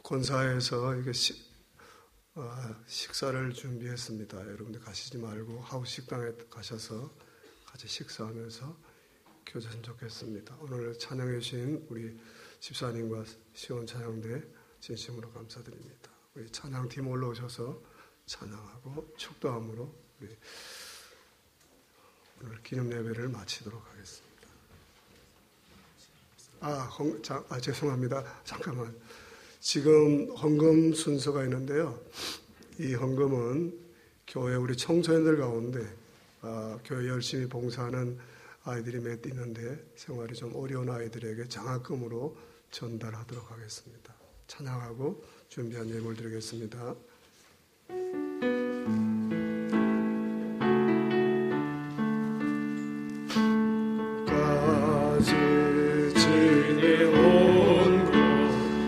권사에서 이게 식사를 준비했습니다. 여러분들 가시지 말고 하우스 식당에 가셔서 같이 식사하면서 교제했으면 좋겠습니다. 오늘 찬양해 주신 우리 집사님과 시원 찬양대 진심으로 감사드립니다. 우리 찬양팀 올라오셔서 찬양하고 축도함으로 우리 오늘 기념 예배를 마치도록 하겠습니다. 죄송합니다. 잠깐만. 지금 헌금 순서가 있는데요. 이 헌금은 교회 우리 청소년들 가운데 교회 열심히 봉사하는 아이들이 몇 있는데 생활이 좀 어려운 아이들에게 장학금으로 전달하도록 하겠습니다. 찬양하고 준비한 예물을 드리겠습니다.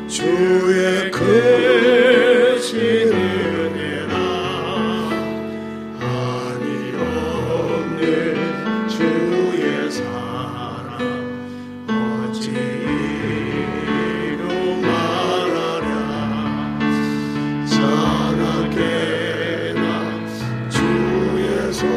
주의 크신 은혜라 한이 없는 주의 사랑 어찌 이루 말하랴 자나깨나 주의 손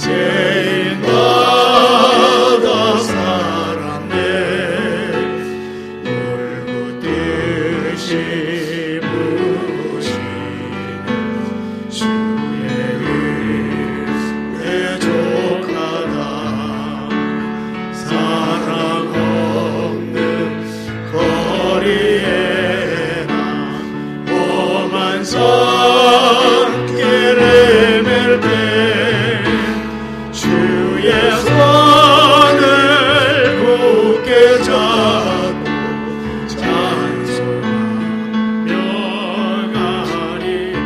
세인받아 살았네. 울붓듯이 부시는 주의 은혜 족하다. 사랑 없는 거리에나 험한 산길을 맬 때 주의 손을 굳게 잡고 찬송하며 가리라.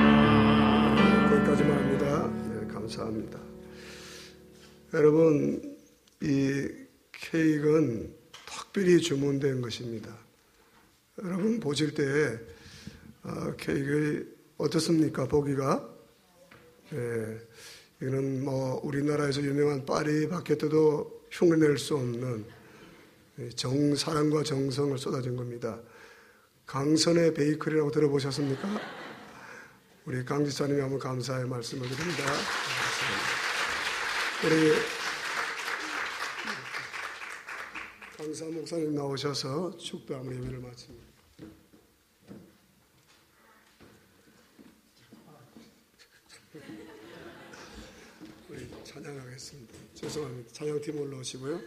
거기까지만 합니다. 네, 감사합니다. 여러분, 이 케이크는 특별히 주문된 것입니다. 여러분 보실 때 케이크 어떻습니까? 보기가? 예, 이거는 뭐 우리나라에서 유명한 파리 바게트도 흉내낼 수 없는 사랑과 정성을 쏟아진 겁니다. 강선의 베이커리라고 들어보셨습니까? 우리 강 지사님이 한번 감사의 말씀을 드립니다. 우리 강사 목사님 나오셔서 축도함으로 예배를 마칩니다. 우리 찬양하겠습니다. 죄송합니다. 찬양팀 올라오시고요.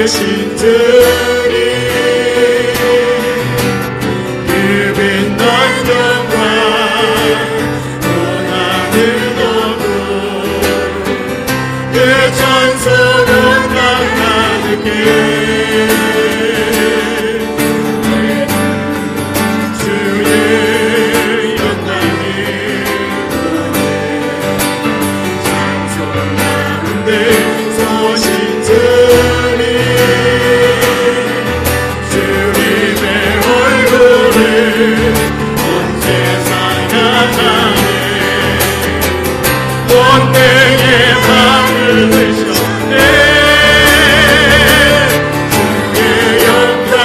신들이 그 빛난 영광 원하는 너도 그 찬송은 강하게 주의 영광을 찬송 가운데 소신들이 원내의 밤을 드셨네. 주의 영광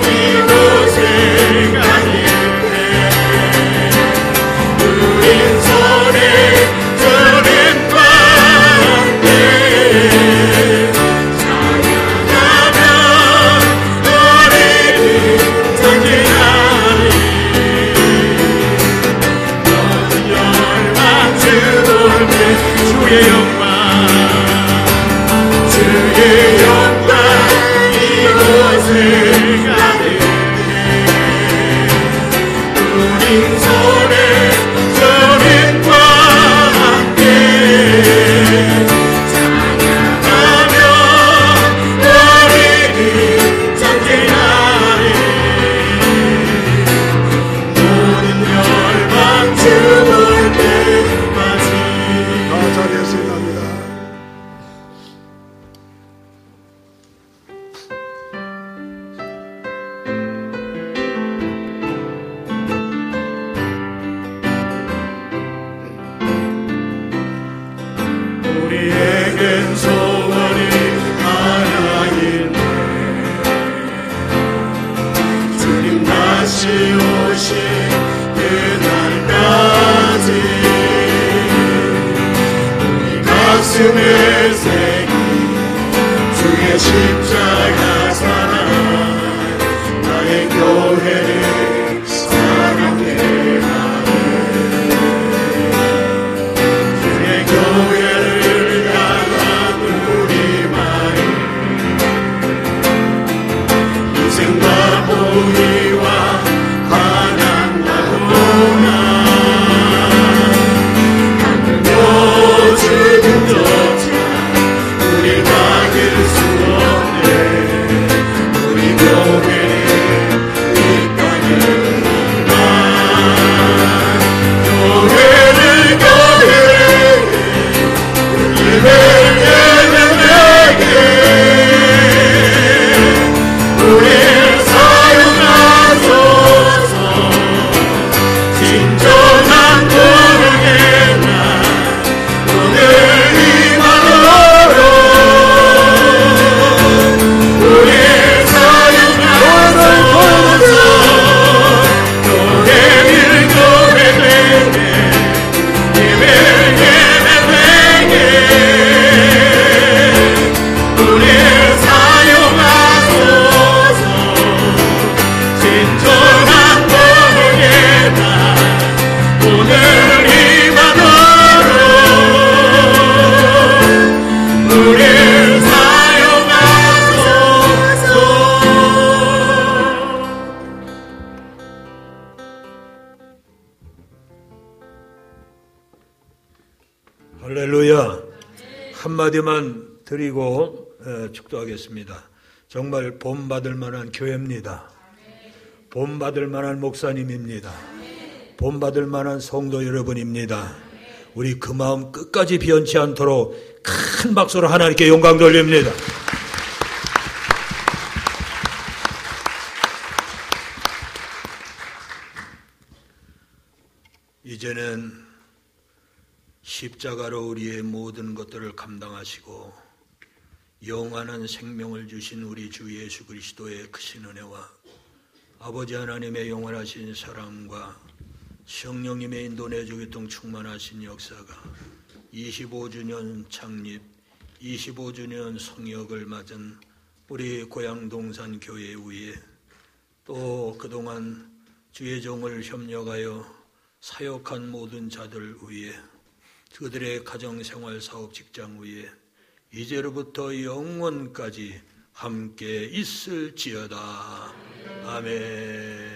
이곳에 가니네. 우린 손에 저림과 함께 찬양하며 너를 찬양하리. 모든 열망 주돌며 주의 영광 이곳에 가득해. 우린 손에 저림과 함께 찬양하며 너를 찬양하리. 모든 열방 주볼 때까지. 자리했습니다. 우리에겐 소원이 하나 있네. 주님 다시 오신 그날까지 우리 가슴에 새긴 주의 십자가 사랑, 나의 교회를 사랑해 가네. 주의 교회를 향한 우리 마음, 희생과 보위와 환난과 고난, 하늘도 죽음조차 우리 막을 수 없네. 우리 교회를 한마디만 드리고 축도하겠습니다. 정말 본받을 만한 교회입니다. 본받을 만한 목사님입니다. 본받을 만한 성도 여러분입니다. 우리 그 마음 끝까지 변치 않도록 큰 박수로 하나님께 영광 돌립니다. 이제는 십자가로 우리의 모든 것들을 감당하시고 영원한 생명을 주신 우리 주 예수 그리스도의 크신 은혜와 아버지 하나님의 영원하신 사랑과 성령님의 인도 내주교통 충만하신 역사가 25주년 창립, 25주년 성역을 맞은 우리 고향 동산교회 위에 또 그동안 주의 종을 협력하여 사역한 모든 자들 위에 그들의 가정생활 사업 직장 위에 이제로부터 영원까지 함께 있을지어다. 아멘.